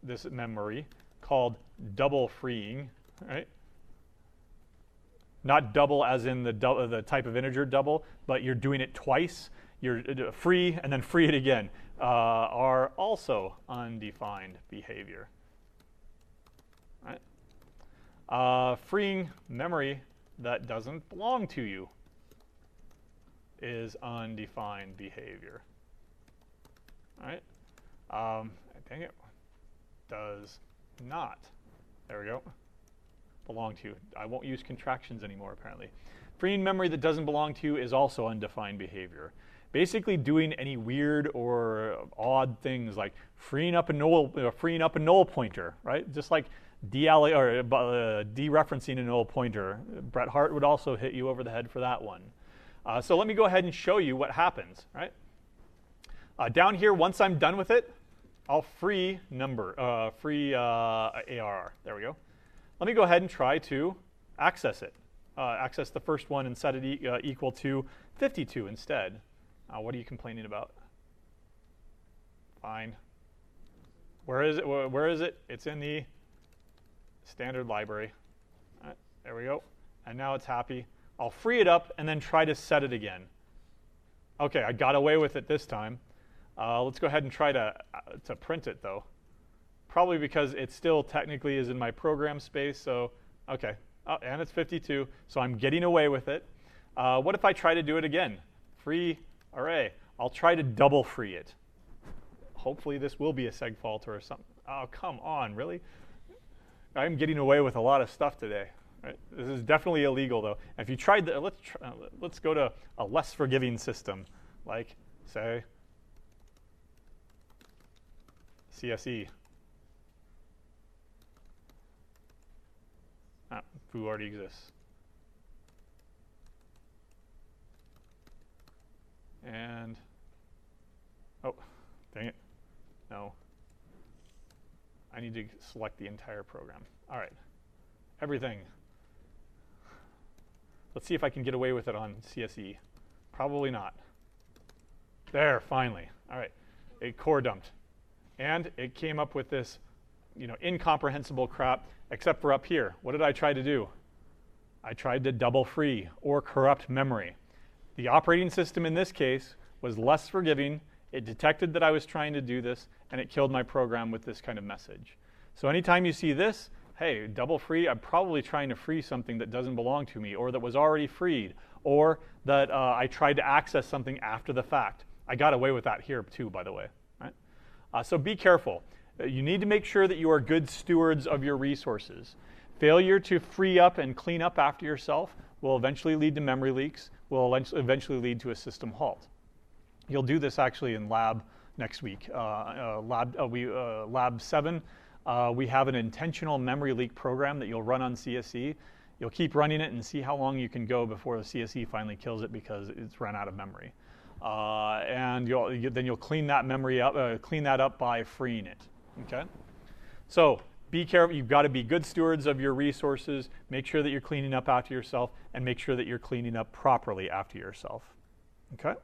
this memory called double freeing, right? Not double as in the type of integer double, but you're doing it twice. You're free and then free it again. Are also undefined behavior. Right? Freeing memory that doesn't belong to you is undefined behavior. Right? Dang it. Does not. There we go. Belong to. I won't use contractions anymore, apparently. Freeing memory that doesn't belong to you is also undefined behavior. basically doing any weird or odd things like freeing up a null pointer, right? Just like dereferencing a null pointer. Bret Hart would also hit you over the head for that one. So let me go ahead and show you what happens, right? Down here, once I'm done with it, I'll free ARR. There we go. Let me go ahead and try to access it. Access the first one and set it equal to 52 instead. What are you complaining about? Fine. Where is it? Where is it? It's in the standard library. All right, there we go. And now it's happy. I'll free it up and then try to set it again. OK, I got away with it this time. Let's go ahead and try to print it, though. Probably because it still technically is in my program space. So, OK. Oh, and it's 52. So I'm getting away with it. What if I try to do it again? Free array. I'll try to double free it. Hopefully this will be a seg fault or something. Oh, come on, really? I'm getting away with a lot of stuff today. Right? This is definitely illegal, though. And if you tried that, let's go to a less forgiving system, like, say, CSE. Foo already exists. And, oh, dang it. No. I need to select the entire program. All right. Everything. Let's see if I can get away with it on CSE. Probably not. There, finally. All right. It core dumped. And it came up with this, incomprehensible crap, except for up here. What did I try to do? I tried to double free or corrupt memory. The operating system in this case was less forgiving. It detected that I was trying to do this, and it killed my program with this kind of message. So anytime you see this, hey, double free, I'm probably trying to free something that doesn't belong to me, or that was already freed, or that I tried to access something after the fact. I got away with that here too, by the way. Right? So be careful. You need to make sure that you are good stewards of your resources. Failure to free up and clean up after yourself will eventually lead to memory leaks, will eventually lead to a system halt. You'll do this actually in lab next week. Lab 7, we have an intentional memory leak program that you'll run on CSE. You'll keep running it and see how long you can go before the CSE finally kills it because it's run out of memory. And then you'll clean that memory up, clean that up by freeing it. Okay? So be careful. You've got to be good stewards of your resources. Make sure that you're cleaning up after yourself, and make sure that you're cleaning up properly after yourself. Okay?